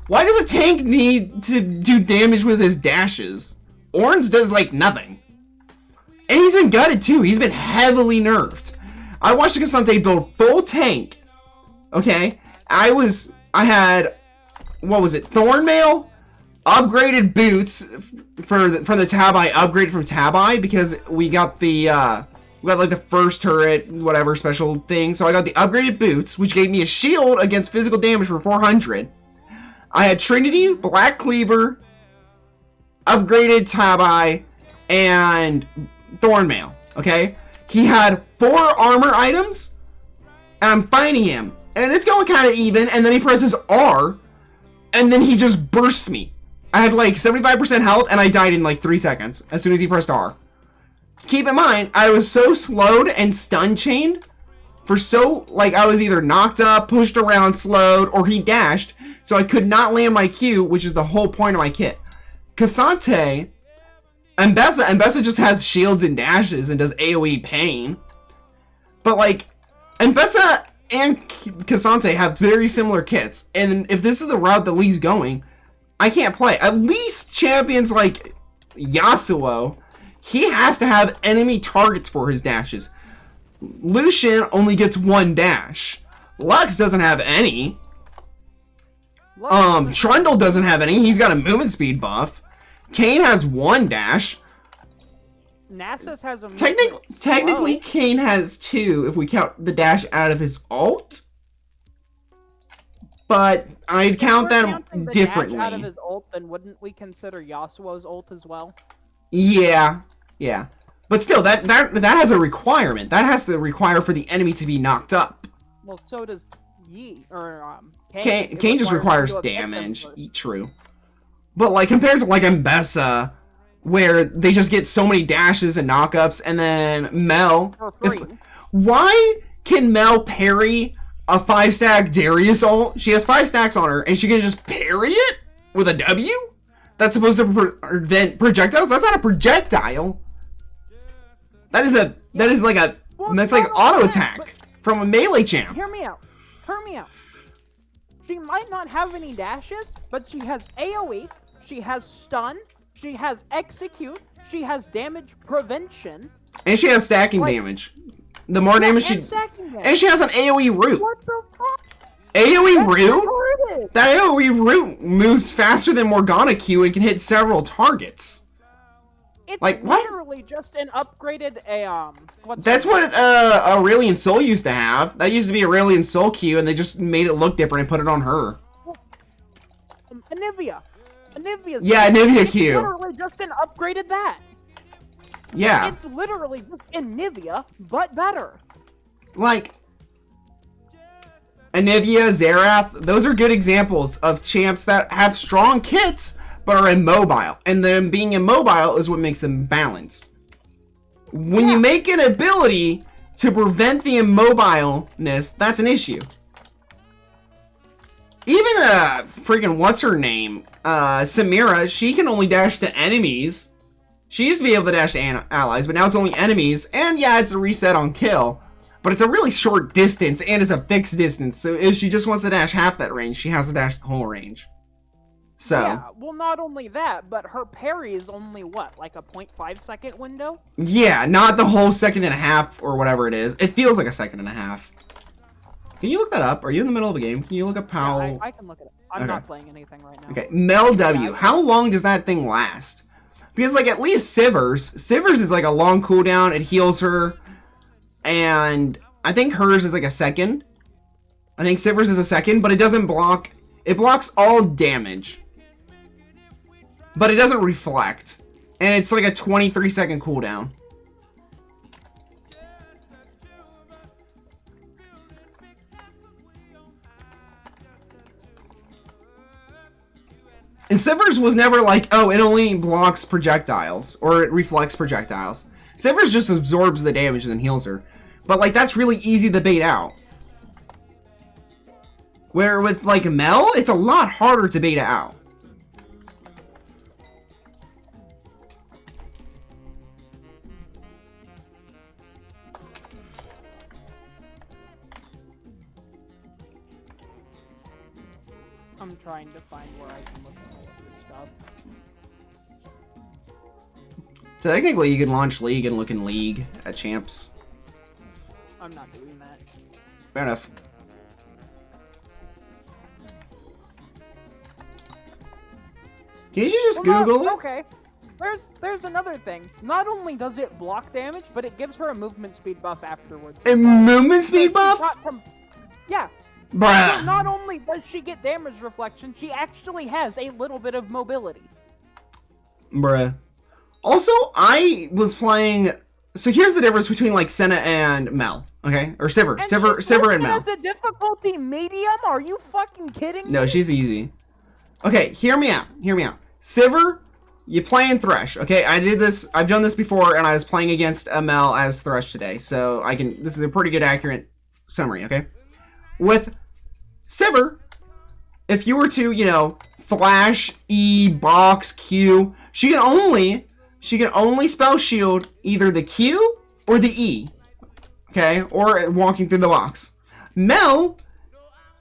Why does a tank need to do damage with his dashes? Orange does like nothing. And he's been gutted too. He's been heavily nerfed. I watched Cassante build full tank. Okay? I had, what was it? Thornmail? Upgraded boots for the Tabi. Upgraded from Tabi because we got like the first turret, whatever special thing. So I got the upgraded boots, which gave me a shield against physical damage for 400. I had Trinity, Black Cleaver, upgraded Tabi, and Thornmail. Okay, he had 4 armor items, and I'm fighting him, and it's going kind of even. And then he presses R, and then he just bursts me. I had like 75% health, and I died in like 3 seconds as soon as he pressed R. Keep in mind, I was so slowed and stun chained for I was either knocked up, pushed around, slowed, or he dashed, so I could not land my Q, which is the whole point of my kit. Cassante, Mbessa just has shields and dashes and does AoE pain. But like, Mbessa and Cassante have very similar kits, and if this is the route that Lee's going, I can't play. At least champions like Yasuo, he has to have enemy targets for his dashes. Lucian only gets 1 dash. Lux doesn't have any. Trundle doesn't have any. He's got a movement speed buff. Kane has 1 dash. Nasus has a technically Kane has 2 if we count the dash out of his ult. But I'd count them differently. Out of his ult, then wouldn't we consider Yasuo's ult as well? Yeah. But still, that has a requirement. That has to require for the enemy to be knocked up. Well, so does Kane. Kane just requires damage. True. But like compared to like Mbessa, where they just get so many dashes and knockups, and then Mel. For free. Why can Mel parry a 5-stack Darius ult? She has 5 stacks on her, and she can just parry it with a W? That's supposed to prevent projectiles? That's not a projectile. That's like auto attack from a melee champ. Hear me out. She might not have any dashes, but she has AoE, she has stun, she has execute, she has damage prevention. And she has stacking damage. The more damage she... And she has an AoE root. What the fuck? AoE root? That AoE root moves faster than Morgana Q and can hit several targets. It's like, literally just an upgraded That's what Aurelion Soul used to have. That used to be Aurelion Soul Q, and they just made it look different and put it on her. Anivia. Yeah, Anivia Q. It's literally just an upgraded that. Yeah. It's literally just Anivia, but better. Like, Anivia, Xerath, those are good examples of champs that have strong kits, but are immobile. And them being immobile is what makes them balanced. When you make an ability to prevent the immobileness, that's an issue. Even freaking what's her name? Samira, she can only dash to enemies. She used to be able to dash to allies, but now it's only enemies. And yeah, it's a reset on kill. But it's a really short distance, and it's a fixed distance. So if she just wants to dash half that range, she has to dash the whole range. So. Yeah, well, not only that, but her parry is only, what, like a 0.5 second window? Yeah, not the whole second and a half, or whatever it is. It feels like a second and a half. Can you look that up? Are you in the middle of a game? Can you look up how... Yeah, I can look it up. I'm not playing anything right now. Okay, Mel W. How long does that thing last? Because, like, at least Sivers is, like, a long cooldown. It heals her. And I think hers is, like, a second. I think Sivers is a second, but it doesn't block... It blocks all damage. But it doesn't reflect. And it's, like, a 23-second cooldown. And Sivers was never like, oh, it only blocks projectiles, or it reflects projectiles. Sivers just absorbs the damage and then heals her. But, like, that's really easy to bait out. Where with, like, Mel, it's a lot harder to bait out. I'm trying to find where I can look at all of this stuff. Technically, you can launch League and look in League at champs. I'm not doing that. Fair enough. Can you just Google it? Okay. There's another thing. Not only does it block damage, but it gives her a movement speed buff afterwards. A movement speed buff? Yeah. Bruh. So not only does she get damage reflection, she actually has a little bit of mobility. Bruh. Also, I was playing... So here's the difference between, like, Senna and Mel, okay? Or Sivir. Sivir and Mel. Has the difficulty medium? Are you fucking kidding me? No, she's easy. Okay, hear me out. Sivir, you play in Thresh, okay? I've done this before, and I was playing against Mel as Thresh today. So this is a pretty good, accurate summary, okay? With Sivir, if you were to, flash, E, box, Q, she can only spell shield either the Q or the E, okay? Or walking through the box. Mel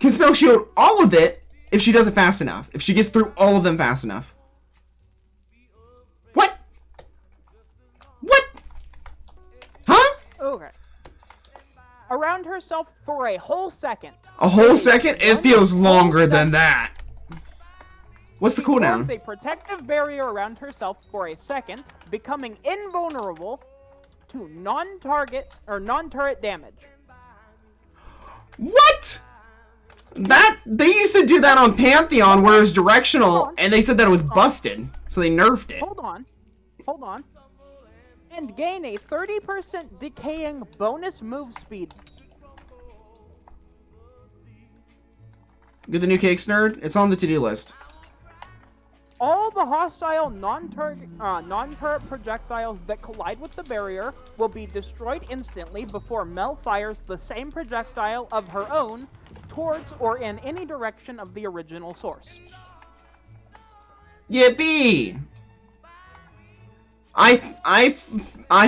can spell shield all of it if she does it fast enough. If she gets through all of them fast enough. What? Huh? Okay. Around herself for a whole second. A whole second? It feels longer than that. What's the cooldown? She forms a protective barrier around herself for a second, becoming invulnerable to non-target or non-turret damage. What? They used to do that on Pantheon where it was directional, and they said that it was busted, so they nerfed it. Hold on. And gain a 30% decaying bonus move speed. Get the new cakes, nerd? It's on the to-do list. All the hostile non-turret projectiles that collide with the barrier will be destroyed instantly before Mel fires the same projectile of her own towards or in any direction of the original source. Yippee! I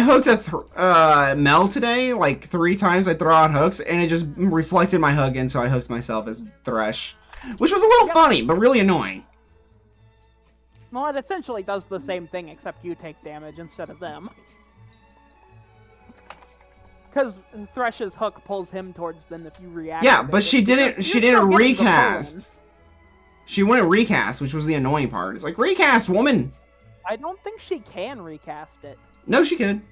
hooked a Mel today like 3 times. I throw out hooks and it just reflected my hook, and so I hooked myself as Thresh, which was a little funny but really annoying. Well, it essentially does the same thing, except you take damage instead of them. Because Thresh's hook pulls him towards them if you react. Yeah, but she didn't recast. She wouldn't recast, which was the annoying part. It's like, recast, woman! I don't think she can recast it. No, she could.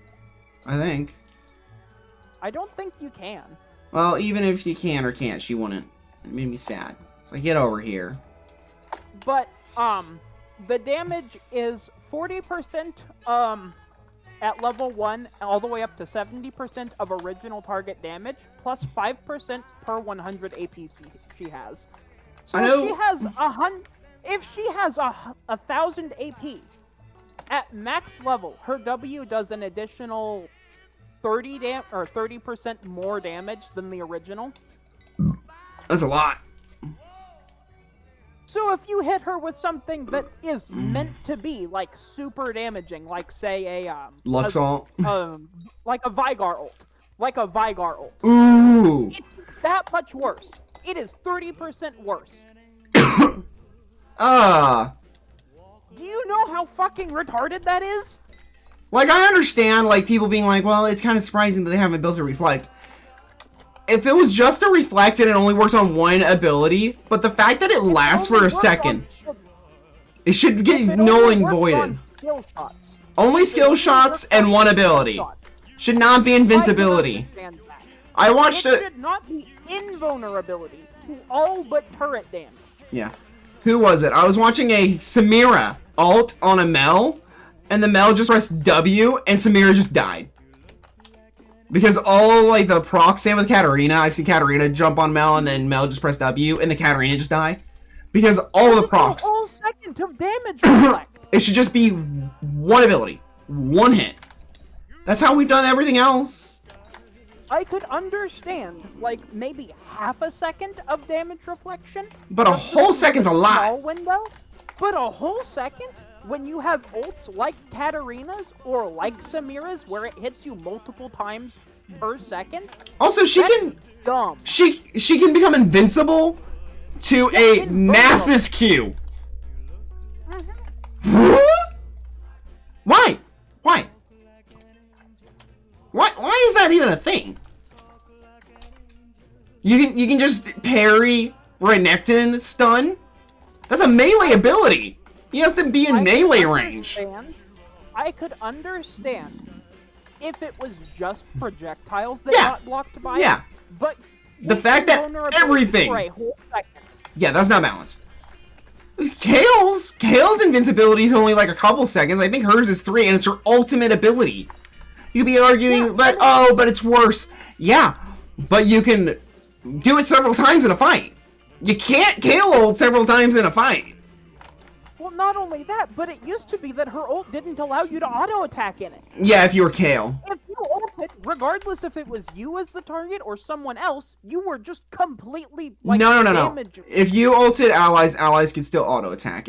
I think. I don't think you can. Well, even if you can or can't, she wouldn't. It made me sad. It's like, get over here. But, the damage is 40% at level 1 all the way up to 70% of original target damage plus 5% per 100 AP she has. So if she has 1,000 AP at max level, her W does an additional 30% more damage than the original. That's a lot. So if you hit her with something that is meant to be like super damaging, like say a Luxalt, like a Vygar ult, ooh, it's that much worse. It is 30% worse. Do you know how fucking retarded that is? Like, I understand, like, people being like, well, it's kind of surprising that they haven't built a reflect. If it was just a reflect and it only works on one ability, but the fact that it lasts for a second, it should get null and voided. Only skill shots and one ability. Should not be invincibility. I watched it. It should not be invulnerability to all but turret damage. Yeah. Who was it? I was watching a Samira ult on a Mel, and the Mel just pressed W, and Samira just died. Because all, like, the proc, same with Katarina. I've seen Katarina jump on Mel, and then Mel just pressed W, and the Katarina just died. Because all the procs... A whole second of damage reflect. It should just be one ability. One hit. That's how we've done everything else. I could understand, like, maybe half a second of damage reflection. But a whole second's a lot. Small window. But a whole second? When you have ults like Katarina's or like Samira's, where it hits you multiple times per second. Also, That's dumb. She can become invincible to a Nasus Q. Why? Why? Why is that even a thing? You can just parry Renekton stun. That's a melee ability. He has to be in melee range. I could understand if it was just projectiles that got blocked by it, but the fact that everything... for a whole second. Yeah, that's not balanced. Kale's invincibility is only like a couple seconds. I think hers is 3, and it's her ultimate ability. You'd be arguing, but it's worse. Yeah, but you can do it several times in a fight. You can't Kale ult several times in a fight. Well, not only that, but it used to be that her ult didn't allow you to auto-attack in it. Yeah, if you were Kale. If you ulted, regardless if it was you as the target or someone else, you were just completely, like, No. If you ulted allies could still auto-attack.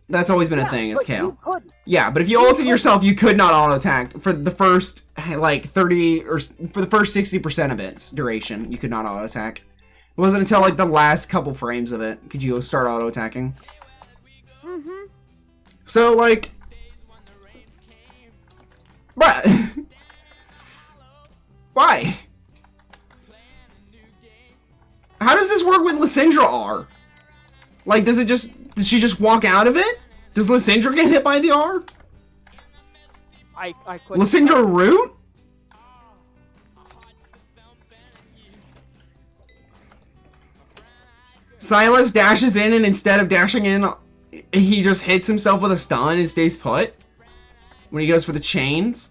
That's always been a thing as Kale. Yeah, but if you ulted yourself, you could not auto-attack. For the first, like, 30, or for the first 60% of its duration, you could not auto-attack. It wasn't until, like, the last couple frames of it could you start auto-attacking. So, like... Bruh. Why? How does this work with Lysindra R? Like, does she just walk out of it? Does Lysindra get hit by the R? I couldn't... Lysindra root? Silas dashes in, and instead of dashing in, he just hits himself with a stun and stays put when he goes for the chains.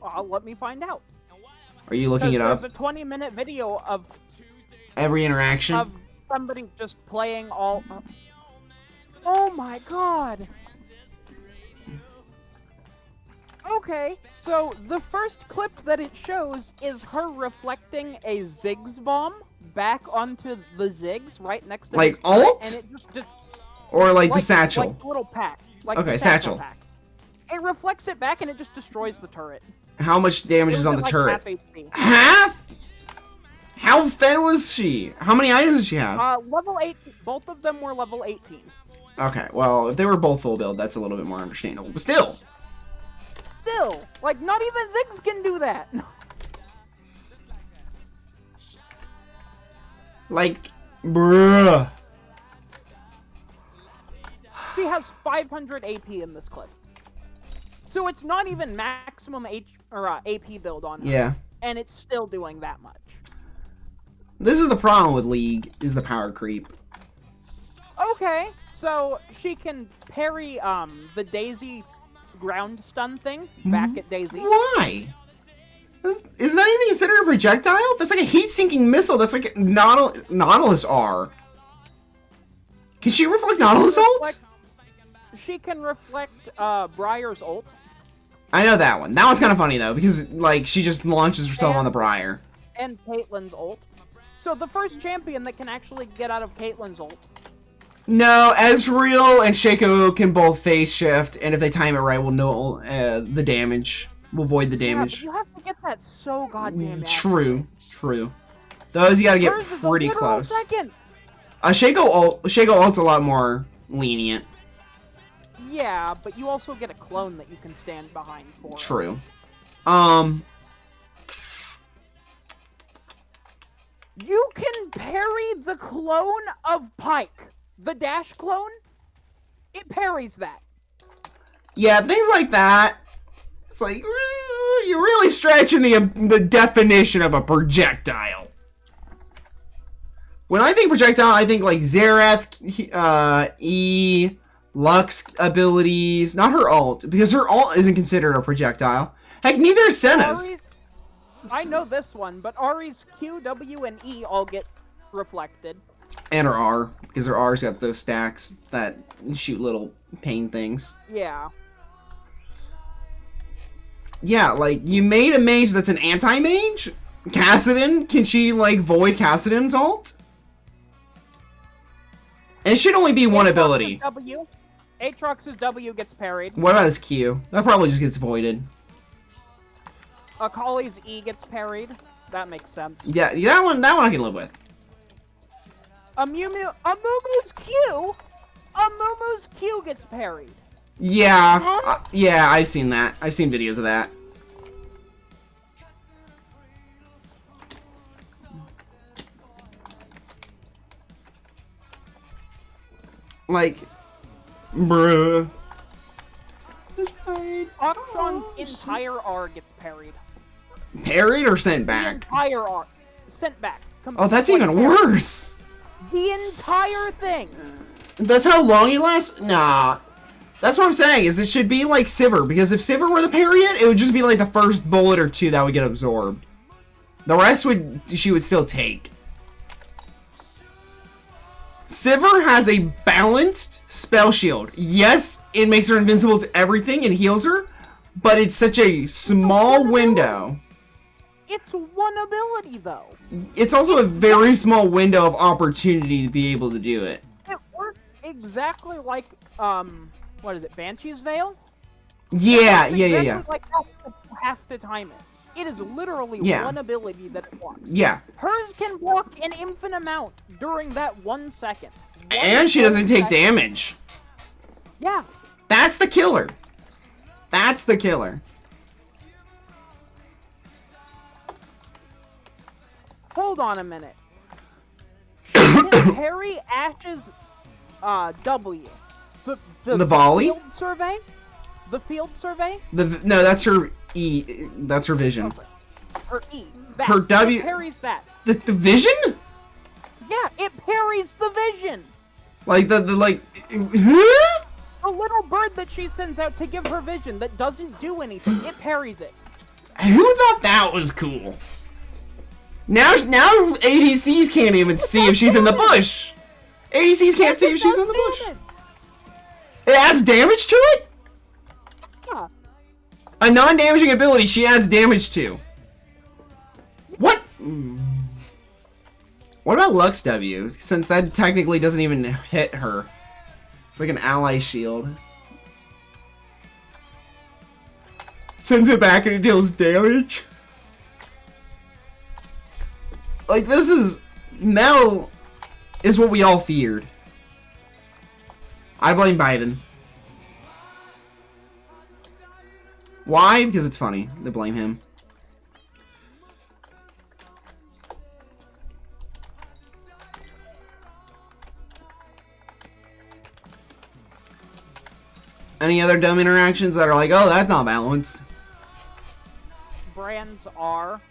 Let me find out. Are you looking it up? There's a 20-minute video of every interaction of somebody just playing all. Oh my god. Okay, so the first clip that it shows is her reflecting a Ziggs bomb back onto the Ziggs right next to Like the turret, ult? and it just Or like the satchel? Like the little pack. Like Okay, the satchel. pack. It reflects it back and it just destroys the turret. How much damage It is was on at, the like, turret? half HP. Half? How fed was she? How many items did she have? Level 8. Both of them were level 18. Okay, well, if they were both full build, that's a little bit more understandable. But still. Still, like, not even Ziggs can do that. Like, bruh. She has 500 AP in this clip. So it's not even maximum AP build on her. Yeah. And it's still doing that much. This is the problem with League, is the power creep. Okay, so she can parry the Daisy ground stun thing back at Daisy. Why? Is that even considered a projectile? That's like a heat-sinking missile. That's like Nautilus R. Can she reflect Nautilus ult? She can reflect Briar's ult. I know that one. That one's kind of funny though, because like she just launches herself on the Briar. And Caitlyn's ult. So the first champion that can actually get out of Caitlyn's ult. No, Ezreal and Shaco can both phase shift, and if they time it right, we'll know the damage. We'll void the damage. Yeah, but you have to get that so goddamn True, true. Those you gotta get pretty close. Second. Shaco ult's a lot more lenient. Yeah, but you also get a clone that you can stand behind for. True. You can parry the clone of Pyke. The dash clone? It parries that. Yeah, things like that. It's like, you're really stretching the definition of a projectile. When I think projectile, I think like Xerath, E, Lux abilities, not her ult, because her ult isn't considered a projectile. Heck, neither is Senna's. I know this one, but Ari's Q, W, and E all get reflected. And her R, because her R's got those stacks that shoot little pain things. Yeah. Yeah, like, you made a mage that's an anti-mage? Kassadin? Can she, like, void Kassadin's ult? And it should only be one ability. Aatrox's W gets parried. What about his Q? That probably just gets voided. Akali's E gets parried. That makes sense. Yeah, that one I can live with. Amumu's Q gets parried. Yeah, yeah, I've seen that. I've seen videos of that. Like, bruh. Akshan's entire R gets parried. Parried or sent The back? entire R. Sent back. Oh, that's even worse. The entire thing. That's how long it lasts? Nah. That's what I'm saying, is it should be like Sivir, because if Sivir were to parry it, it would just be like the first bullet or two that would get absorbed. The rest she would still take. Sivir has a balanced spell shield. Yes, it makes her invincible to everything and heals her, but it's such a small window. It's one ability, though. It's also a very small window of opportunity to be able to do it. It works exactly like, what is it, Banshee's Veil? Yeah, Exactly yeah. like have to time it. It is literally one ability that it blocks. Yeah. Hers can block an infinite amount during that 1 second. And she doesn't take damage. Yeah. That's the killer. That's the killer. Hold on a minute. She can parry Ash's W. The volley? Field survey? The field survey? No, that's her E. That's her vision. Her E. That. Her W. It parries that. The vision? Yeah, it parries the vision. Like the The little bird that she sends out to give her vision that doesn't do anything. It parries it. Who thought that was cool? Now ADCs can't even see if she's in the bush. ADCs can't see if she's in the bush. It adds damage to it? Yeah. A non-damaging ability she adds damage to. What? What about Lux W? Since that technically doesn't even hit her. It's like an ally shield. Sends it back and it deals damage. Like, this is... Mel is what we all feared. I blame Biden. Why? Because it's funny. They blame him. Any other dumb interactions that are like, oh, that's not balanced? Brands are.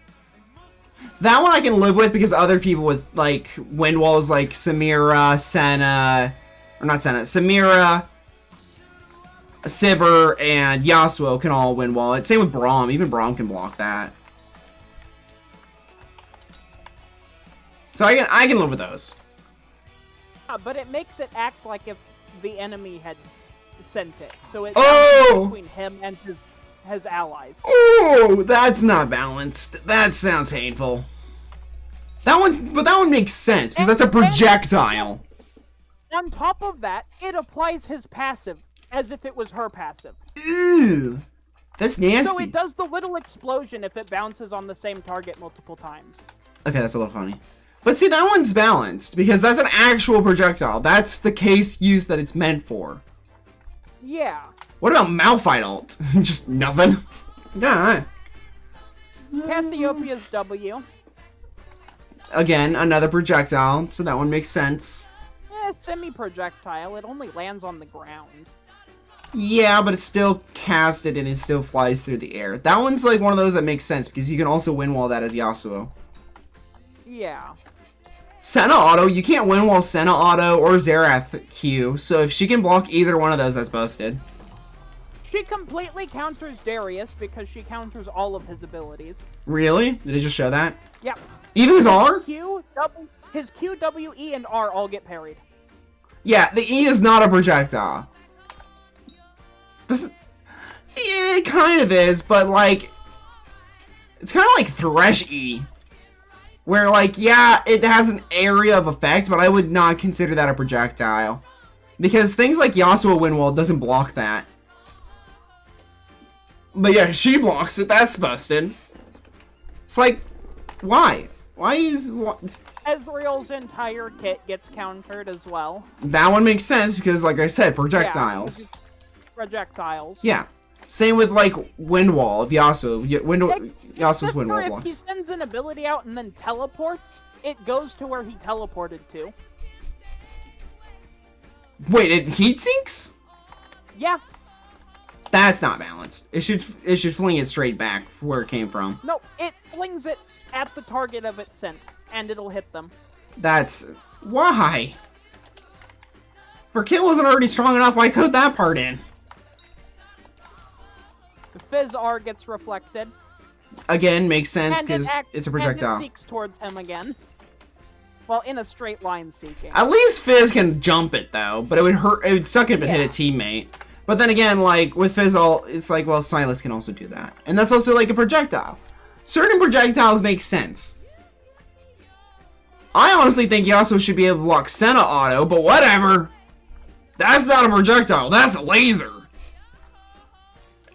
That one I can live with because other people with, like, wind walls like Samira, Senna, or not Senna, Samira, Sivir, and Yasuo can all wind wall it. Same with Braum. Even Braum can block that. So I can live with those. Yeah, but it makes it act like if the enemy had sent it. So it's between him and his allies. Oh, that's not balanced. That sounds painful. That one makes sense because that's a projectile. On top of that, it applies his passive as if it was her passive. Ew, that's nasty. So it does the little explosion if it bounces on the same target multiple times. Okay, that's a little funny. But see, that one's balanced because that's an actual projectile. That's the case use that it's meant for. Yeah. What about Malphite ult? Just nothing. God. Cassiopeia's W. Again, another projectile, so that one makes sense. Semi-projectile. It only lands on the ground. Yeah, but it's still casted and it still flies through the air. That one's like one of those that makes sense because you can also wind wall that as Yasuo. Yeah. Senna auto, you can't wind wall Senna auto or Xerath Q, so if she can block either one of those, that's busted. She completely counters Darius because she counters all of his abilities. Really? Did it just show that? Yep. Even his R? His Q, W, E, and R all get parried. Yeah, the E is not a projectile. It kind of is, but like, it's kind of like Thresh E. Where like, yeah, it has an area of effect, but I would not consider that a projectile. Because things like Yasuo Windwall doesn't block that. But yeah, she blocks it, that's busted. It's like, why? Why is... Ezreal's entire kit gets countered as well. That one makes sense because, like I said, projectiles. Yeah, projectiles. Yeah. Same with, like, Wind Wall of Yasuo. Yasuo's Wind Wall if blocks. he sends an ability out and then teleports, it goes to where he teleported to. Wait, it heat sinks? Yeah. That's not balanced. It should fling it straight back where it came from. No, it flings it at the target of its scent, and it'll hit them. That's... why? For kill wasn't already strong enough, why code that part in? The Fizz R gets reflected. Again, makes sense And because it's a projectile. And it seeks towards him again. Well, in a straight line seeking. At least Fizz can jump it though, but it would hurt. It would suck if it hit a teammate. But then again, like with Fizz ult, it's like, well, Silas can also do that, and that's also like a projectile. Certain projectiles make sense. I honestly think Yasuo should be able to block Senna auto, but whatever. That's not a projectile. That's a laser.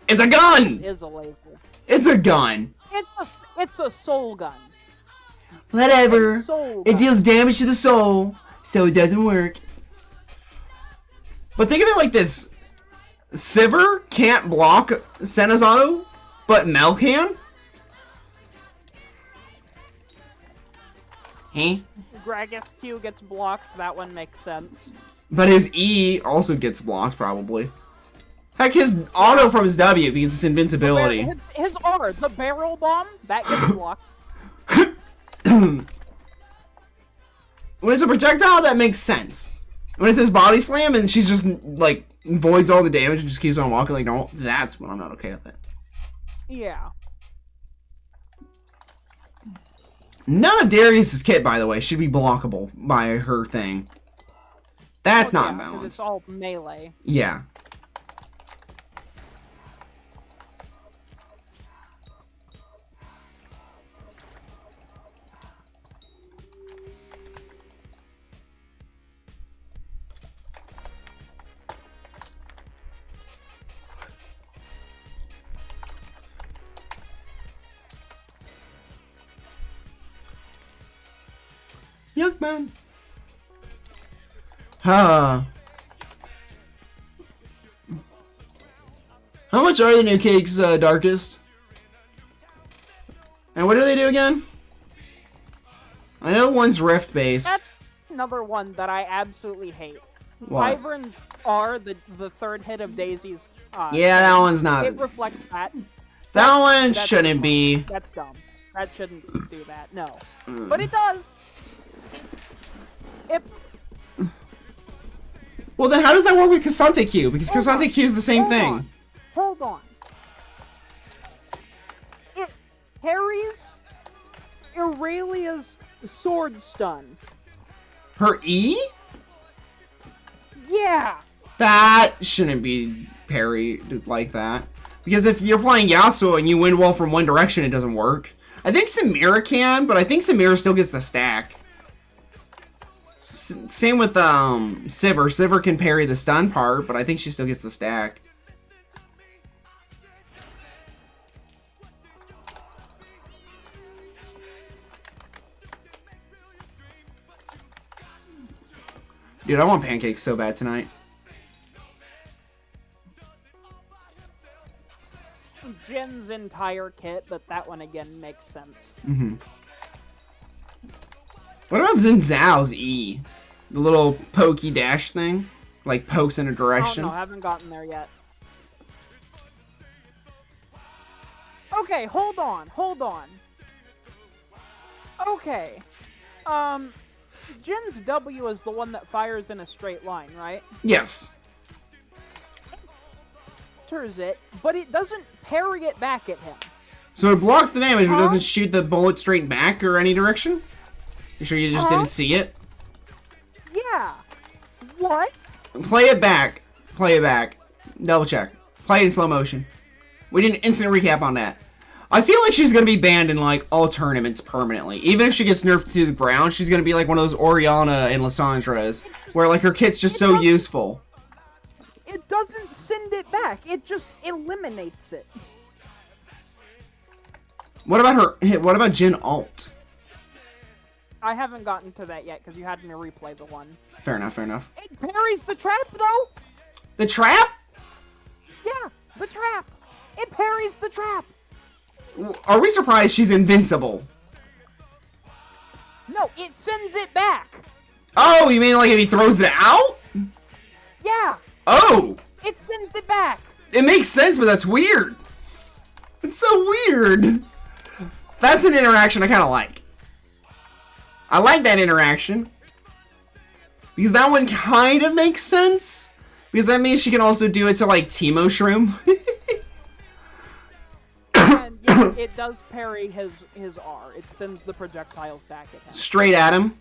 It's a gun. It is a laser. It's a gun. It's a soul gun. Whatever. Soul It gun. deals damage to the soul, so it doesn't work. But think of it like this. Sivir can't block Senna's auto, but Mel can? Hey? Gragas Q gets blocked, that one makes sense. But his E also gets blocked, probably. Heck, his auto from his W because it's invincibility. His R, the barrel bomb, that gets blocked. When it's a projectile, that makes sense. When it's his body slam and she's just, like, voids all the damage and just keeps on walking like normal, that's when I'm not okay with it. Yeah. None of Darius's kit, by the way, should be blockable by her thing. That's Well, not yeah, 'cause balanced. it's all melee. Yeah. Young man. Huh. How much are the new cakes, Darkest? And what do they do again? I know one's Rift based. That's another one that I absolutely hate. What? Wyverns are the third hit of Daisy's. Yeah, that one's not. It reflects that. That one That's shouldn't dumb. be. That's dumb. That shouldn't do that. No. But it does. It. Well, then how does that work with Cassante Q? Because Cassante Q is the same thing. Hold on. It parries Aurelia's sword stun. Her E? Yeah. That shouldn't be parried like that. Because if you're playing Yasuo and you wind wall from one direction, it doesn't work. I think Samira can, but I think Samira still gets the stack. Same with Sivir. Sivir can parry the stun part, but I think she still gets the stack. Dude, I want pancakes so bad tonight. Jin's entire kit, but that one again makes sense. Mm-hmm. What about Xin Zhao's E? The little pokey dash thing? Like pokes in a direction? Oh no, haven't gotten there yet. Okay, hold on. Okay. Jin's W is the one that fires in a straight line, right? Yes. Enters it, but it doesn't parry it back at him. So it blocks the damage, but Huh? doesn't shoot the bullet straight back or any direction? You sure you just didn't see it? Yeah. What? Play it back. Play it back. Double check. Play it in slow motion. We did an instant recap on that. I feel like she's gonna be banned in like all tournaments permanently. Even if she gets nerfed to the ground, she's gonna be like one of those Oriana and Lissandras, where like her kit's just so useful. It doesn't send it back. It just eliminates it. What about her? What about Jin ult? I haven't gotten to that yet because you had me replay the one. Fair enough. Fair enough. It parries the trap though. The trap? Yeah, the trap. It parries the trap. Are we surprised she's invincible? No, it sends it back. Oh, you mean like if he throws it out? Yeah. Oh! It sends it back. It makes sense, but that's weird. It's so weird. That's an interaction I kind of like. I like that interaction. Because that one kind of makes sense. Because that means she can also do it to like Teemo Shroom. And yeah, it does parry his R. It sends the projectiles back at him. Straight at him.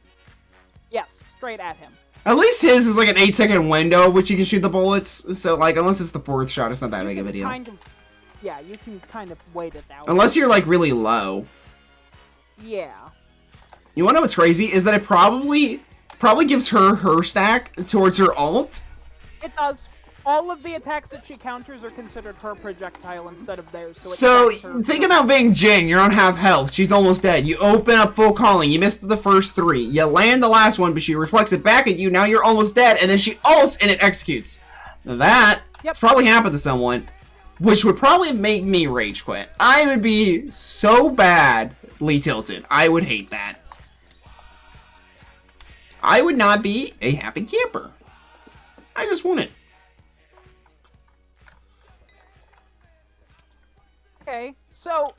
Yes, straight at him. At least his is like an 8-second window, which you can shoot the bullets. So like, unless it's the fourth shot, it's not that big of a deal. Yeah, you can kind of wait it out. Unless you're like really low. Yeah. You wanna know what's crazy? Is that it probably gives her stack towards her ult. It does. All of the attacks that she counters are considered her projectile instead of theirs. So, it stacks her think about being Jin. You're on half health. She's almost dead. You open up full calling. You missed the first 3. You land the last one, but she reflects it back at you. Now you're almost dead, and then she ults, and it executes. Now that's probably happened to someone, which would probably make me rage quit. I would be so badly tilted. I would hate that. I would not be a happy camper. I just wouldn't. Okay, so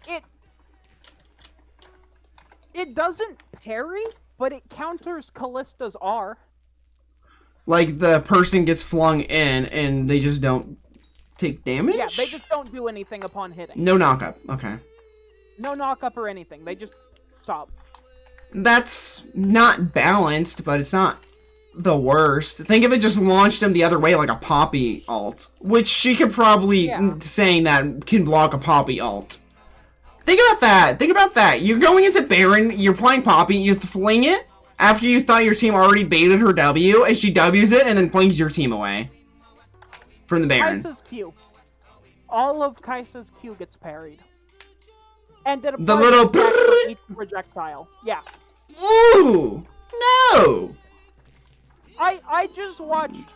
it doesn't parry, but it counters Callista's R. Like the person gets flung in and they just don't take damage? Yeah, they just don't do anything upon hitting. No knockup. Okay. No knockup or anything. They just stop. That's not balanced, but it's not the worst. Think if it just launched him the other way like a Poppy ult, which she could probably saying that can block a Poppy ult. Think about that. Think about that. You're going into Baron, you're playing Poppy, you fling it after you thought your team already baited her W, and she W's it and then flings your team away from the Baron. Kai'Sa's Q. All of Kai'Sa's Q gets parried. And then the little each projectile. Yeah. Ooh! No! I just watched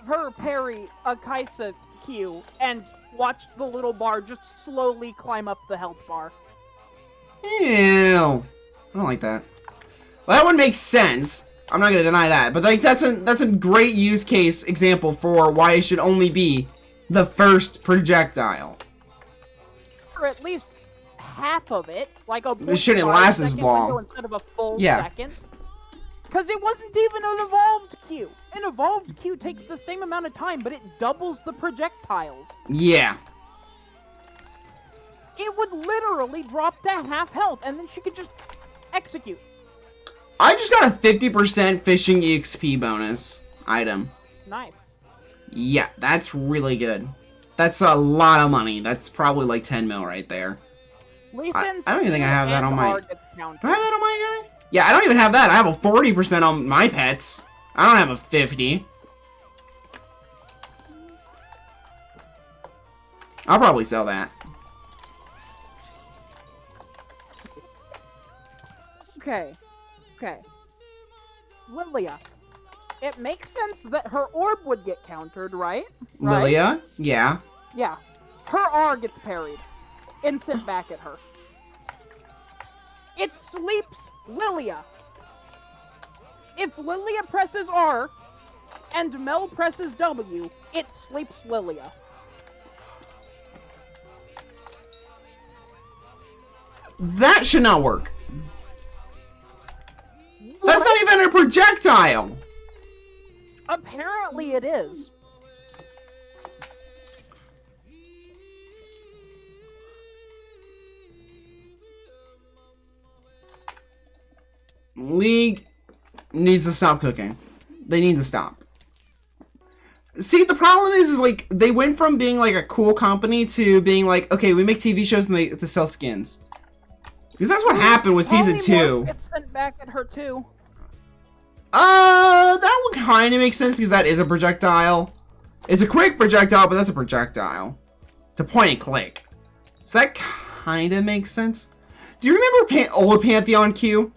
her parry a Kai'Sa Q and watched the little bar just slowly climb up the health bar. Ew. I don't like that. Well, that one makes sense. I'm not gonna deny that, but like that's a great use case example for why it should only be the first projectile. Or at least half of it, like a it shouldn't last as long instead of a full second. Because it wasn't even an evolved Q. An evolved Q takes the same amount of time, but it doubles the projectiles. Yeah. It would literally drop to half health, and then she could just execute. I just got a 50% fishing EXP bonus item. Nice. Yeah, that's really good. That's a lot of money. That's probably like 10 mil right there. I don't even think I have that on my... Do I have that on my guy? Yeah, I don't even have that. I have a 40% on my pets. I don't have a 50. I'll probably sell that. Okay. Lilia. It makes sense that her orb would get countered, right? Lilia? Yeah. Yeah. Her R gets parried. Instant back at her. It sleeps Lilia. If Lilia presses R and Mel presses W, it sleeps Lilia. That should not work. That's not even a projectile. Apparently it is. League needs to stop cooking. They need to stop. See, the problem is like they went from being like a cool company to being like, okay, we make TV shows and they sell skins. Because that's what happened with season 2. It's sent back at her too. That would kind of make sense because that is a projectile. It's a quick projectile, but that's a projectile. It's a point and click. So that kind of makes sense. Do you remember old Pantheon Q?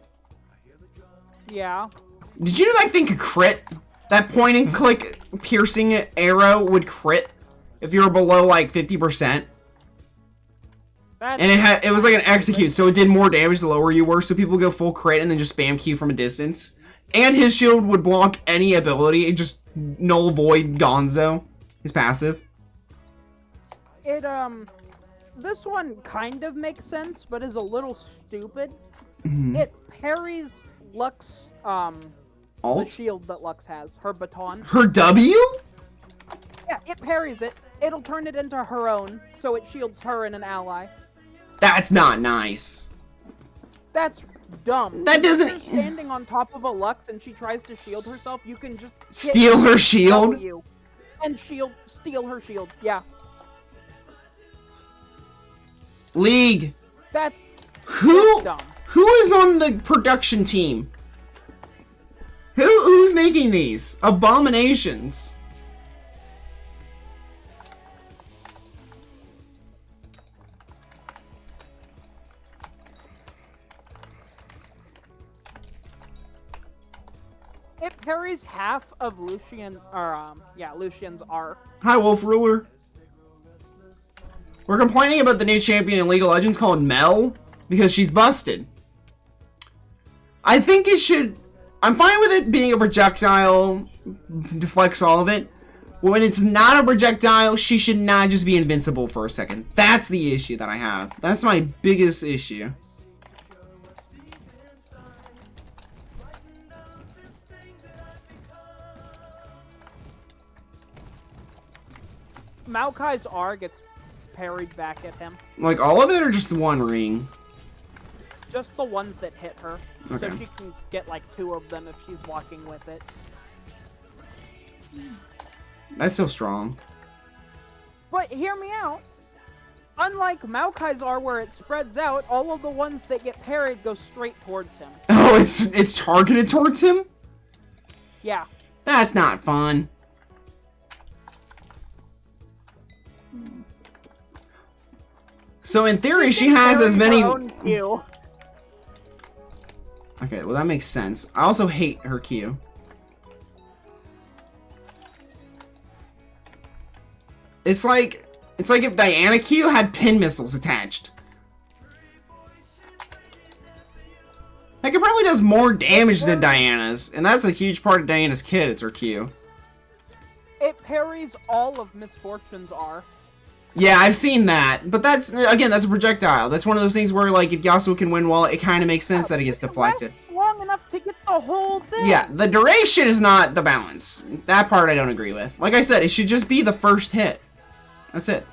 Yeah. Did you know that thing could crit? That point and click piercing arrow would crit if you were below like 50%. And it was like an execute, so it did more damage the lower you were, so people go full crit and then just spam Q from a distance. And his shield would block any ability, it just null void Gonzo, his passive. This one kind of makes sense, but is a little stupid. Mm-hmm. It parries Lux, Alt? the shield that Lux has, her baton. Her W? Yeah, it parries it. It'll turn it into her own, so it shields her and an ally. That's not nice. That's dumb. That doesn't... If you're standing on top of a Lux and she tries to shield herself, you can just... Steal her shield? W and steal her shield, yeah. League. That's dumb. Who is on the production team? Who's making these? Abominations. It parries half of Lucian's R. Hi, Wolf Ruler. We're complaining about the new champion in League of Legends called Mel because she's busted. I think it should... I'm fine with it being a projectile, deflects all of it. When it's not a projectile, she should not just be invincible for a second. That's the issue that I have. That's my biggest issue. Maokai's R gets parried back at him. Like all of it or just one ring? Just the ones that hit her. Okay. So she can get like 2 of them if she's walking with it. That's so strong. But hear me out. Unlike Maokai's are where it spreads out, all of the ones that get parried go straight towards him. Oh, it's targeted towards him? Yeah. That's not fun. So in theory, she has as many... Okay, well that makes sense. I also hate her Q. It's like if Diana Q had pin missiles attached. Like, it probably does more damage than Diana's, and that's a huge part of Diana's kit, it's her Q. It parries all of Miss Fortune's R. Yeah, I've seen that, but that's, again, that's a projectile. That's one of those things where, like, if Yasuo can win well, it kind of makes sense that it gets deflected. It's long enough to get the whole thing. Yeah, the duration is not the balance. That part I don't agree with. Like I said, it should just be the first hit. That's it.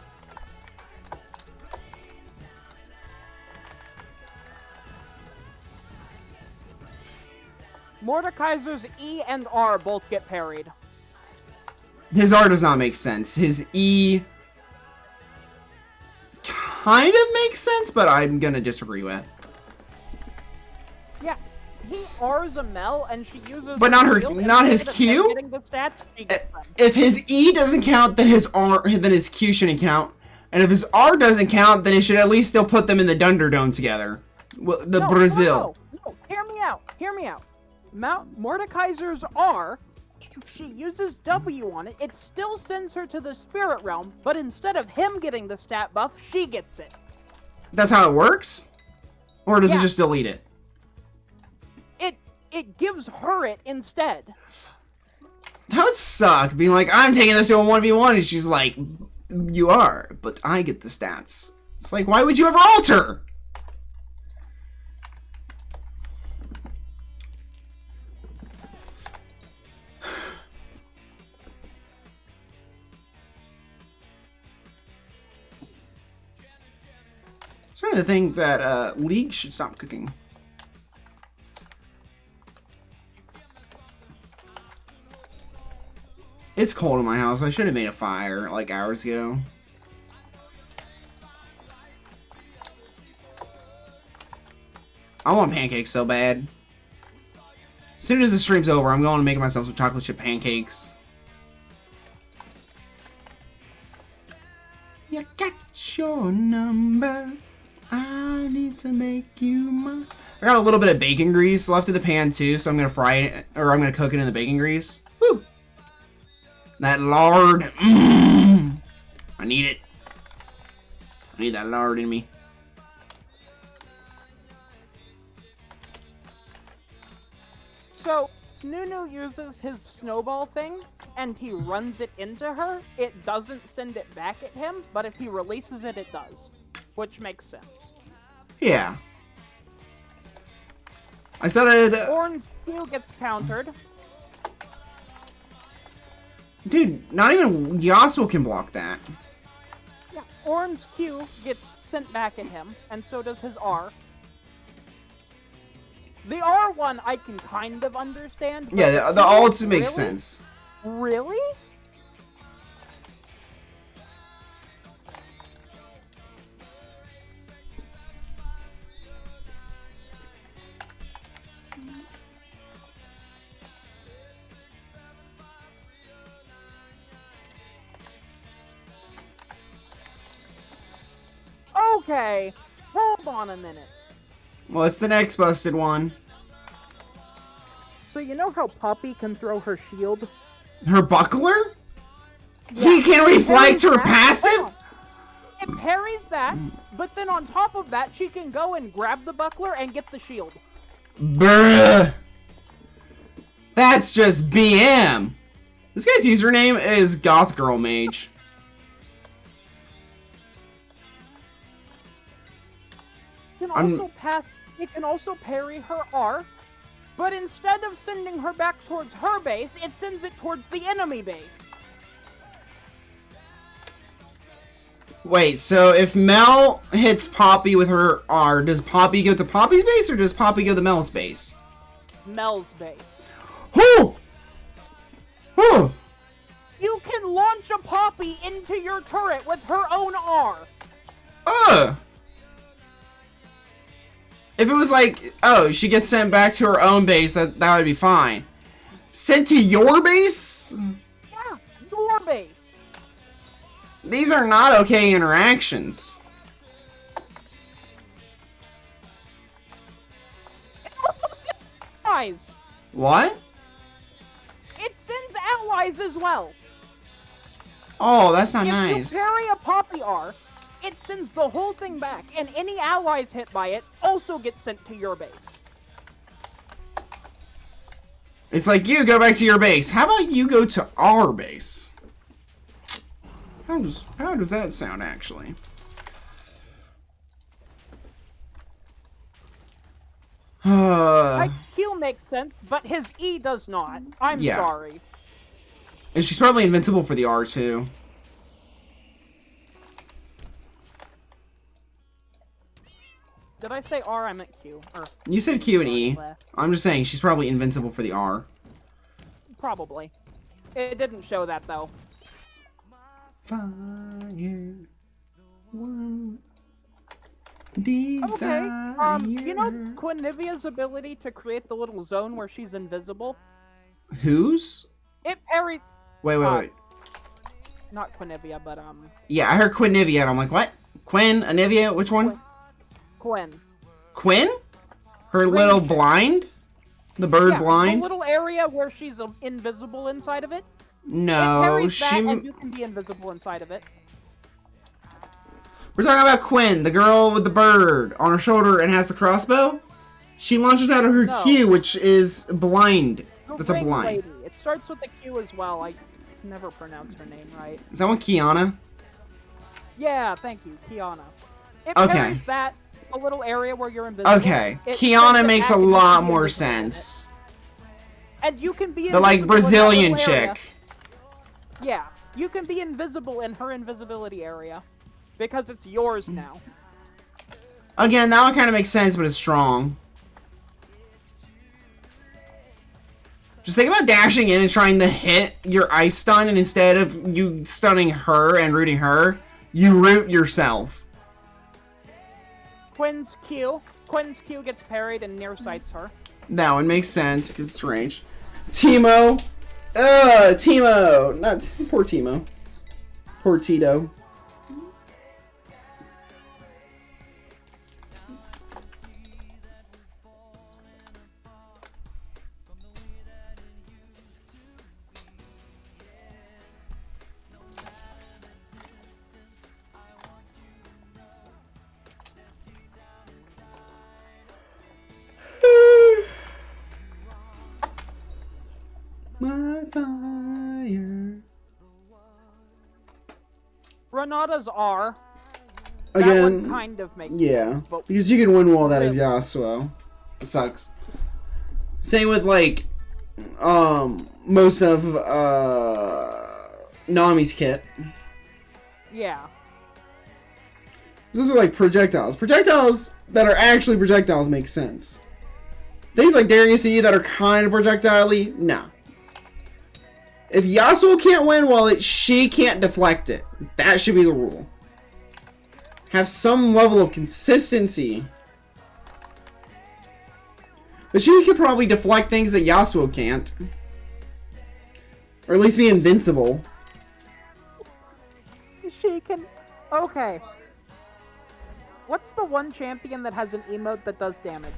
Mordekaiser's E and R both get parried. His R does not make sense. His E kind of makes sense, but I'm gonna disagree with. Yeah, he R's a Mel and she uses. But not his Q. If his E doesn't count, then his Q shouldn't count. And if his R doesn't count, then it should at least still put them in the Dunderdome together. The Brazil. No, hear me out. Hear me out. Mordekaiser's R, she uses W on it. It still sends her to the spirit realm, but instead of him getting the stat buff, she gets it. That's how it works? Or does it just delete it? It gives her it instead. That would suck, being like, I'm taking this to a 1v1, and she's like, you are, but I get the stats. It's like, why would you ever alter? Starting to think that League should stop cooking. It's cold in my house. I should have made a fire like hours ago. I want pancakes so bad. As soon as the stream's over, I'm going to make myself some chocolate chip pancakes. You got your number. I need to make you mine. I got a little bit of bacon grease left in the pan too, so I'm gonna fry it, or I'm gonna cook it in the bacon grease. Woo! That lard. Mmm. I need it. I need that lard in me. So, Nunu uses his snowball thing, and he runs it into her. It doesn't send it back at him, but if he releases it, it does. Which makes sense. Yeah. I said I'd... Ornn's Q gets countered. Dude, not even Yasuo can block that. Yeah, Ornn's Q gets sent back at him, and so does his R. The R one I can kind of understand. Yeah, the ults make sense. Really? Okay, hold on a minute. What's the next busted one? So you know how Poppy can throw her shield? Her buckler? Yeah. He can reflect her passive? It parries that, but then on top of that, she can go and grab the buckler and get the shield. Bruh. That's just BM. This guy's username is Goth Girl Mage. It can also parry her R, but instead of sending her back towards her base, it sends it towards the enemy base. Wait, so if Mel hits Poppy with her R, does Poppy go to Poppy's base or does Poppy go to Mel's base? Mel's base. Whoo! Whoo! You can launch a Poppy into your turret with her own R. Ugh! If it was like, oh, she gets sent back to her own base, that would be fine. Sent to your base? Yeah, your base. These are not okay interactions. It also sends allies. What? It sends allies as well. Oh, that's not If nice. you carry a Poppy R, it sends the whole thing back, and any allies hit by it also get sent to your base. It's like, you go back to your base. How about you go to our base? How does that sound, actually? Ike's Q makes sense, but his E does not. I'm sorry. And she's probably invincible for the R, too. Did I say R? I meant Q. Or You said Q and E. I'm just saying, she's probably invincible for the R. probably. It didn't show that, though. Fire. Okay, you know Quinivia's ability to create the little zone where she's invisible? Whose? It parried... Wait. Not Quinivia, but, Yeah, I heard Quinivia, and I'm like, what? Quinn? Anivia? Which one? Quinn. Quinn? Her little blind? The bird blind? The little area where she's invisible inside of it. No, it parries that, and you can be invisible inside of it. We're talking about Quinn, the girl with the bird on her shoulder and has the crossbow. She launches out of her Q, which is blind. That's a blind. Lady. It starts with a Q as well. I never pronounce her name right. Is that one Kiana? Yeah, thank you, Kiana. It parries that, a little area where you're invisible. Okay, Kiana makes a lot more sense. And you can be the like Brazilian chick. Yeah, you can be invisible in her invisibility area. Because it's yours now. Again, that one kind of makes sense, but it's strong. Just think about dashing in and trying to hit your ice stun, and instead of you stunning her and rooting her, you root yourself. Quinn's Q gets parried and nearsights her. That one makes sense because it's ranged. Teemo. Teemo. Not poor Teemo. Poor Tito. My fire. Renata's R. Again, that one kind of makes sense, but because you can win wall that as Yasuo. It sucks. Same with like, most of Nami's kit. Yeah. Those are like projectiles. Projectiles that are actually projectiles make sense. Things like Darius E that are kind of projectile-y, no. If Yasuo can't win wallet, she can't deflect it. That should be the rule. Have some level of consistency. But she could probably deflect things that Yasuo can't. Or at least be invincible. She can... Okay. What's the one champion that has an emote that does damage?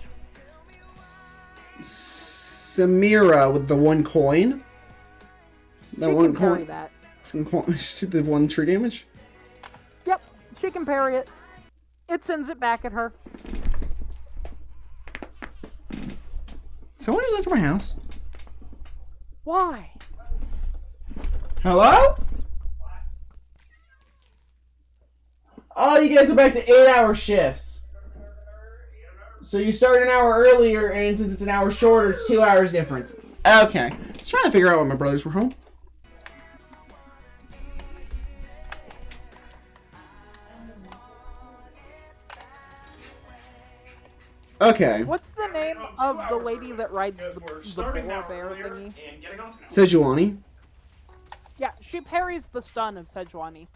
Samira with the one coin. That she one can parry coin. that. The one true damage? Yep, she can parry it. It sends it back at her. Someone just left my house. Why? Hello? Oh, you guys are back to 8-hour shifts. So you start an hour earlier, and since it's an hour shorter, it's 2 hours difference. Okay. Just trying to figure out when my brothers were home. Okay. What's the name of the lady that rides the boar bear thingy? Sejuani. Yeah, she parries the stun of Sejuani.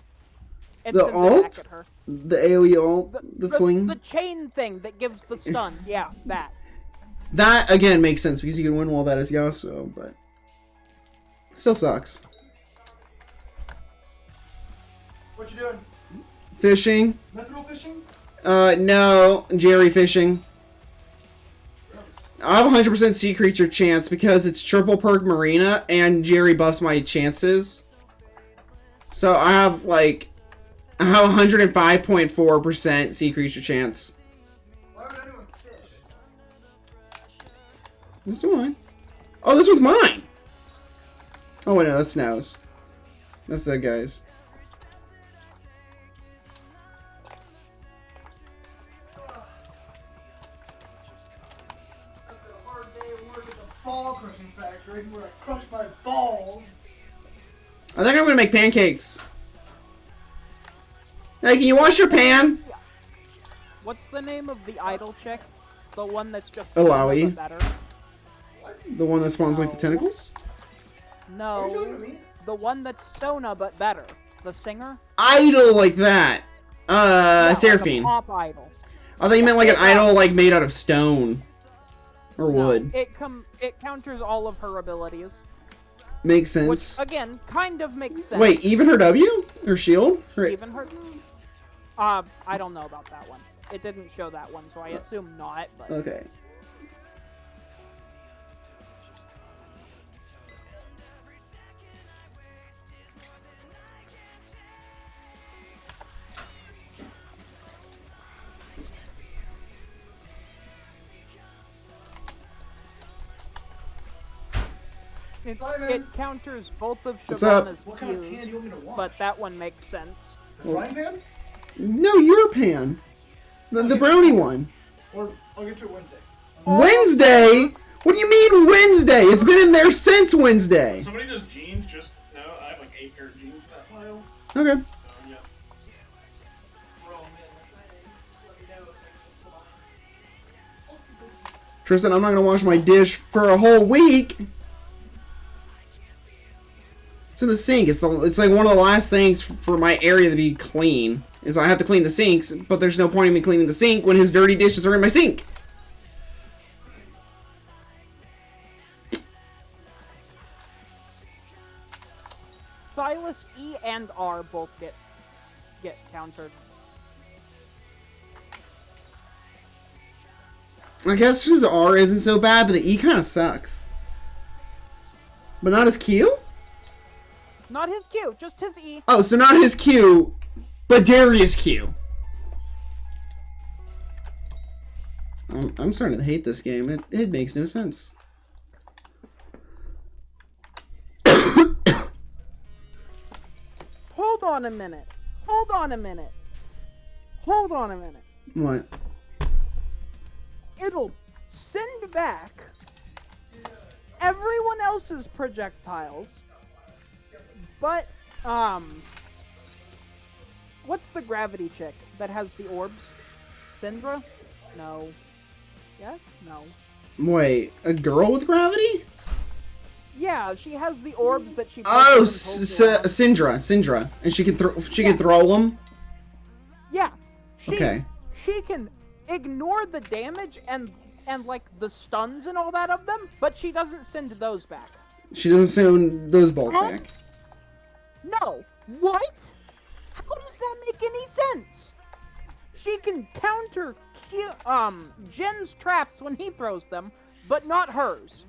And The sends it back alt? at her. The AoE ult? The fling? The chain thing that gives the stun. Yeah, that. That, again, makes sense because you can win while that is Yasuo, but... Still sucks. What you doing? Fishing? Methanol fishing? No. Jerry fishing. I have a 100% sea creature chance because it's triple perk marina and Jerry buffs my chances. So I have like, I have 105.4% sea creature chance. Why would anyone fish? This is mine. Oh, this was mine! Oh wait, no, that's Snow's. That's that guy's. Ball crushing factory where I crush my balls. I think I'm gonna make pancakes. Hey, can you wash your pan? What's the name of the idol chick? The one that's just Alawi. better. The one that spawns like the tentacles? No, the one that's Sona but better. The singer. Idol like that. Yeah, Seraphine. Like a pop idol. I thought you meant like an idol like made out of stone. Or wood. No, it counters all of her abilities. Makes sense. Which, again, kind of makes sense. Wait, even her W? Her shield? Her... Even her... I don't know about that one. It didn't show that one, so I assume not, but... Okay. It counters both of What's up? Shyvana's What kind of pan do Qs, you want me to wash? but that one makes sense. The frying pan? No, your pan. The brownie one. Or I'll get to it Wednesday. Wednesday? What do you mean Wednesday? It's been in there since Wednesday. Somebody does jeans, just no. I have like 8 pair of jeans in that pile. Okay. So yeah. Tristan, I'm not gonna wash my dish for a whole week. It's in the sink. It's like one of the last things for my area to be clean. Is I have to clean the sinks, but there's no point in me cleaning the sink when his dirty dishes are in my sink. Silas E and R both get countered. I guess his R isn't so bad, but the E kind of sucks. But not his Q? Not his Q, just his E. Oh, so not his Q, but Darius Q. I'm starting to hate this game. It makes no sense. Hold on a minute. Hold on a minute. Hold on a minute. What? It'll send back everyone else's projectiles, but, what's the gravity chick that has the orbs? Syndra? No. Yes? No. Wait, a girl with gravity? Yeah, she has the orbs that she... Oh, places in Pokemon. Syndra, and she can throw them. Yeah. Okay. She can ignore the damage and like the stuns and all that of them, but she doesn't send those back. She doesn't send those balls back. No. What? How does that make any sense? She can counter Jin's traps when he throws them, but not hers.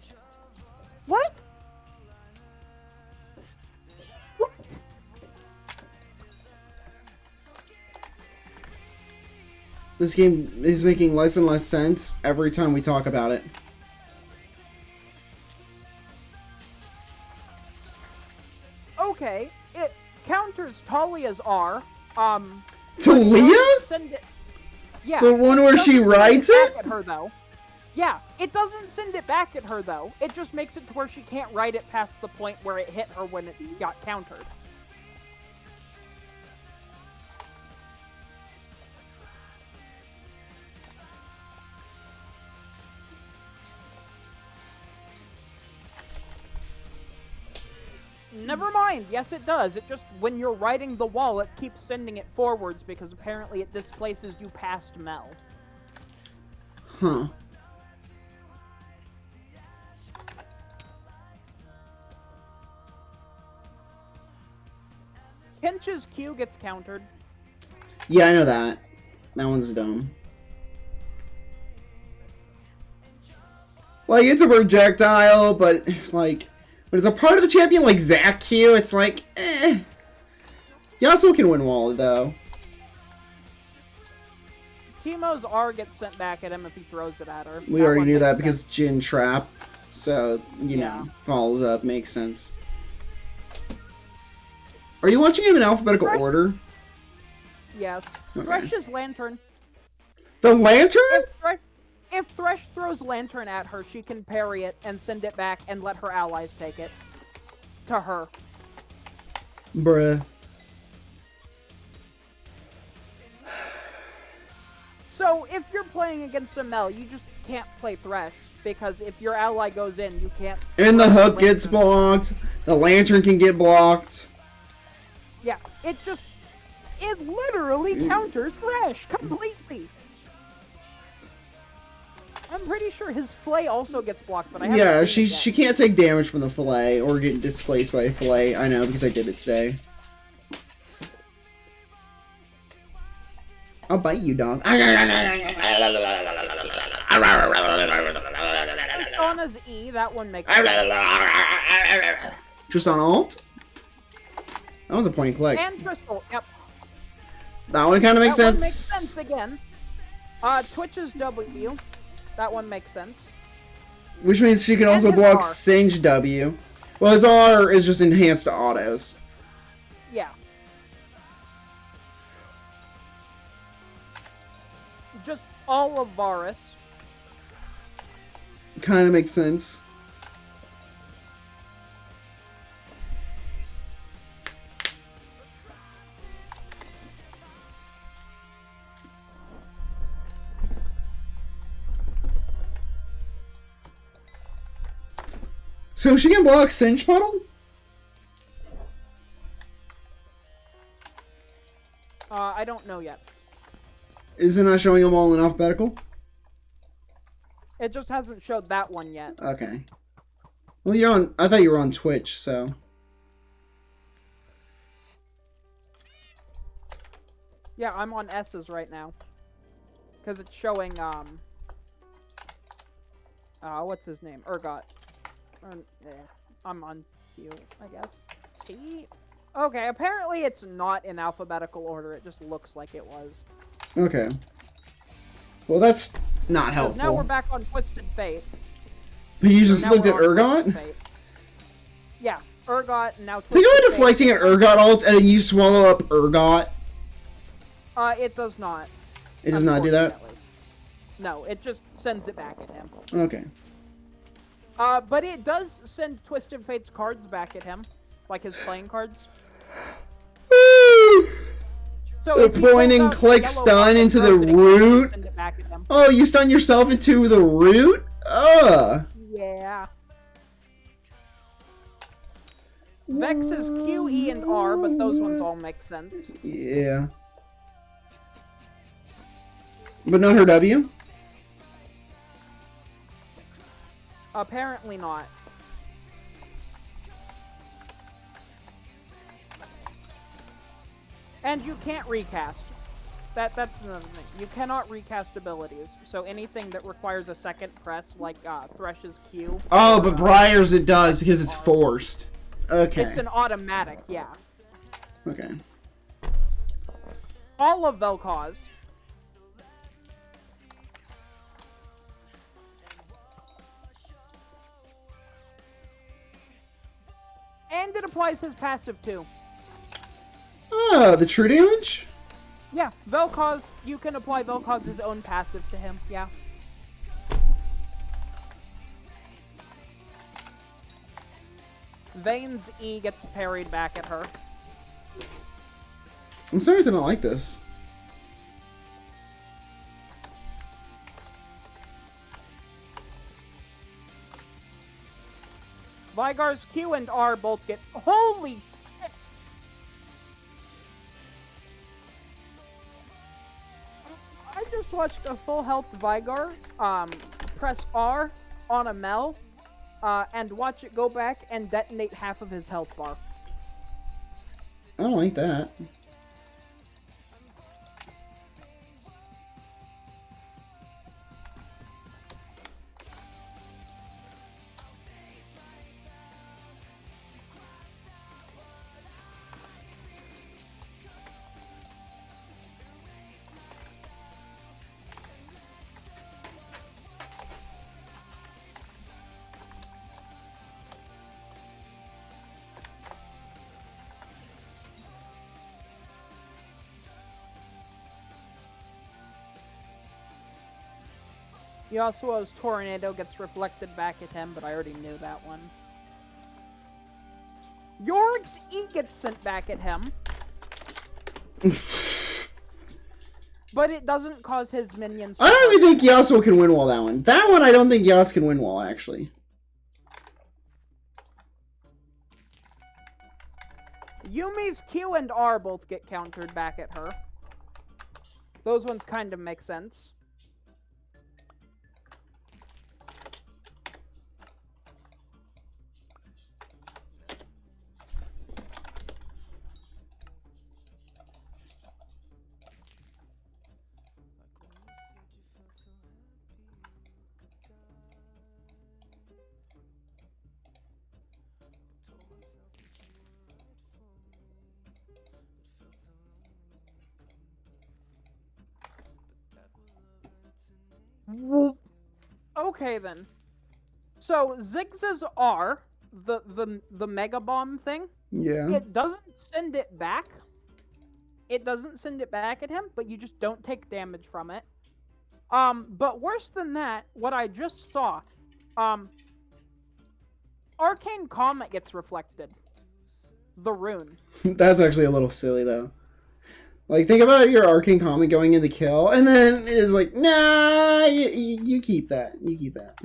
What? What? This game is making less and less sense every time we talk about it. Okay, it counters Talia's R. Talia? Send it. Yeah. The one where she rides it? it? At her, though. Yeah, it doesn't send it back at her, though. It just makes it to where she can't ride it past the point where it hit her when it got countered. Never mind. Yes, it does. It just, when you're riding the wall, it keeps sending it forwards because apparently it displaces you past Mel. Huh. Pinch's Q gets countered. Yeah, I know that. That one's dumb. Like, it's a projectile, but, like, when it's a part of the champion like Zac Q, it's like, eh. Yasuo can win wall, though. Teemo's R gets sent back at him if he throws it at her. We already one knew makes that sense. because Jin Trap. So, you know, follows up, makes sense. Are you watching him in alphabetical order? Yes. Okay. Thresh's Lantern. The lantern? If Thresh throws Lantern at her, she can parry it and send it back and let her allies take it. To her. Bruh. So, if you're playing against a Mel, you just can't play Thresh, because if your ally goes in, you can't... And the throw hook gets Lantern. blocked. The lantern can get blocked. Yeah, it literally counters Thresh completely. I'm pretty sure his Flay also gets blocked, but I haven't Yeah, seen it yet. she can't take damage from the fillet or get displaced by a fillet. I know because I did it today. I'll bite you, dog. Tristana's E, that one makes sense. Just on alt? That was a point and click. And Tristle, yep. That one kind of makes That sense. one makes sense again. Twitch's W, that one makes sense. Which means she can And also his block R. Singe W. Well, his R is just enhanced to autos. Yeah. Just all of Varus. Kind of makes sense. So she can block Singe Puddle? I don't know yet. Is it not showing them all in alphabetical? It just hasn't showed that one yet. Okay. Well, you're on. I thought you were on Twitch, so. Yeah, I'm on S's right now. Because it's showing, what's his name? Urgot. Yeah, I'm on Q, I guess. T? Okay, apparently it's not in alphabetical order, it just looks like it was. Okay. Well, that's not 'Cause helpful. now we're back on Twisted Fate. But you Or just now looked at we're on Twisted Urgot? Fate. Yeah, Urgot, and now Think Twisted about Fate. deflecting an Urgot ult and then you swallow up Urgot? It does not. It does not do that? Unfortunately. No, it just sends it back at him. Okay. But it does send Twisted Fate's cards back at him. Like his playing cards. So The if he point pulls and out click yellow stun card and into the throws it again, root? send it back at him. Oh, you stun yourself into the root? Ugh. Yeah. Vex's Q, E, and R, but those ones all make sense. Yeah. But not her W? Apparently not. And you can't recast. That's another thing. You cannot recast abilities. So anything that requires a second press, like Thresh's Q. Oh, but Briar's it does because it's forced. Okay. It's an automatic, yeah. Okay. All of Vel'Koz. And it applies his passive too. Ah, the true damage? Yeah, Vel'Koz, you can apply Vel'Koz's own passive to him, yeah. Vayne's E gets parried back at her. I'm sorry I don't like this. Vigar's Q and R both get... Holy shit! I just watched a full health Vigar, press R on a Mel, and watch it go back and detonate half of his health bar. I don't like that. Yasuo's tornado gets reflected back at him, but I already knew that one. Yorick's E gets sent back at him. But it doesn't cause his minions to... I don't even think Yasuo can win wall that one. That one I don't think Yasuo can win wall, actually. Yumi's Q and R both get countered back at her. Those ones kind of make sense. Okay then. So Ziggs's R, the mega bomb thing, Yeah. it doesn't send it back. It doesn't send it back at him, but you just don't take damage from it. But worse than that, what I just saw, Arcane Comet gets reflected. The rune. That's actually a little silly, though. Like, think about your Arcane Comet going in the kill, and then it is like, nah, you keep that. You keep that.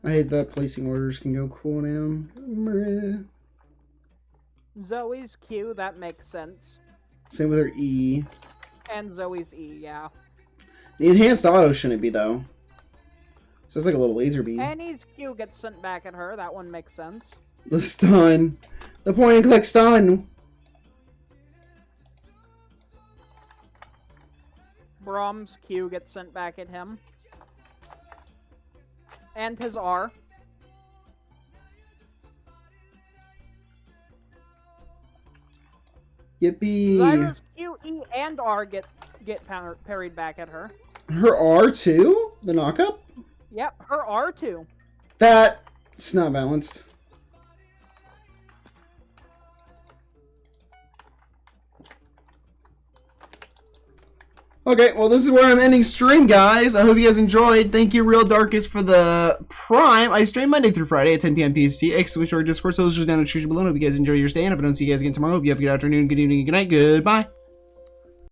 I hate that placing orders can go cooldown. Zoe's Q, that makes sense. Same with her E. And Zoe's E, yeah. The enhanced auto shouldn't be, though. So it's like a little laser beam. Annie's Q gets sent back at her, that one makes sense. The stun. The point and click stun. Brahm's Q gets sent back at him. And his R. Yippee. Zyra's Q, E, and R get parried back at her. Her R too? The knockup? Yep, her R too. That's not balanced. Okay, well, this is where I'm ending stream, guys. I hope you guys enjoyed. Thank you, Real Darkest, for the Prime. I stream Monday through Friday at 10 p.m. PST. Excellent short Discord, so those are down in the description below. Hope you guys enjoy your stay, and if I don't see you guys again tomorrow, hope you have a good afternoon, good evening, and good night. Goodbye.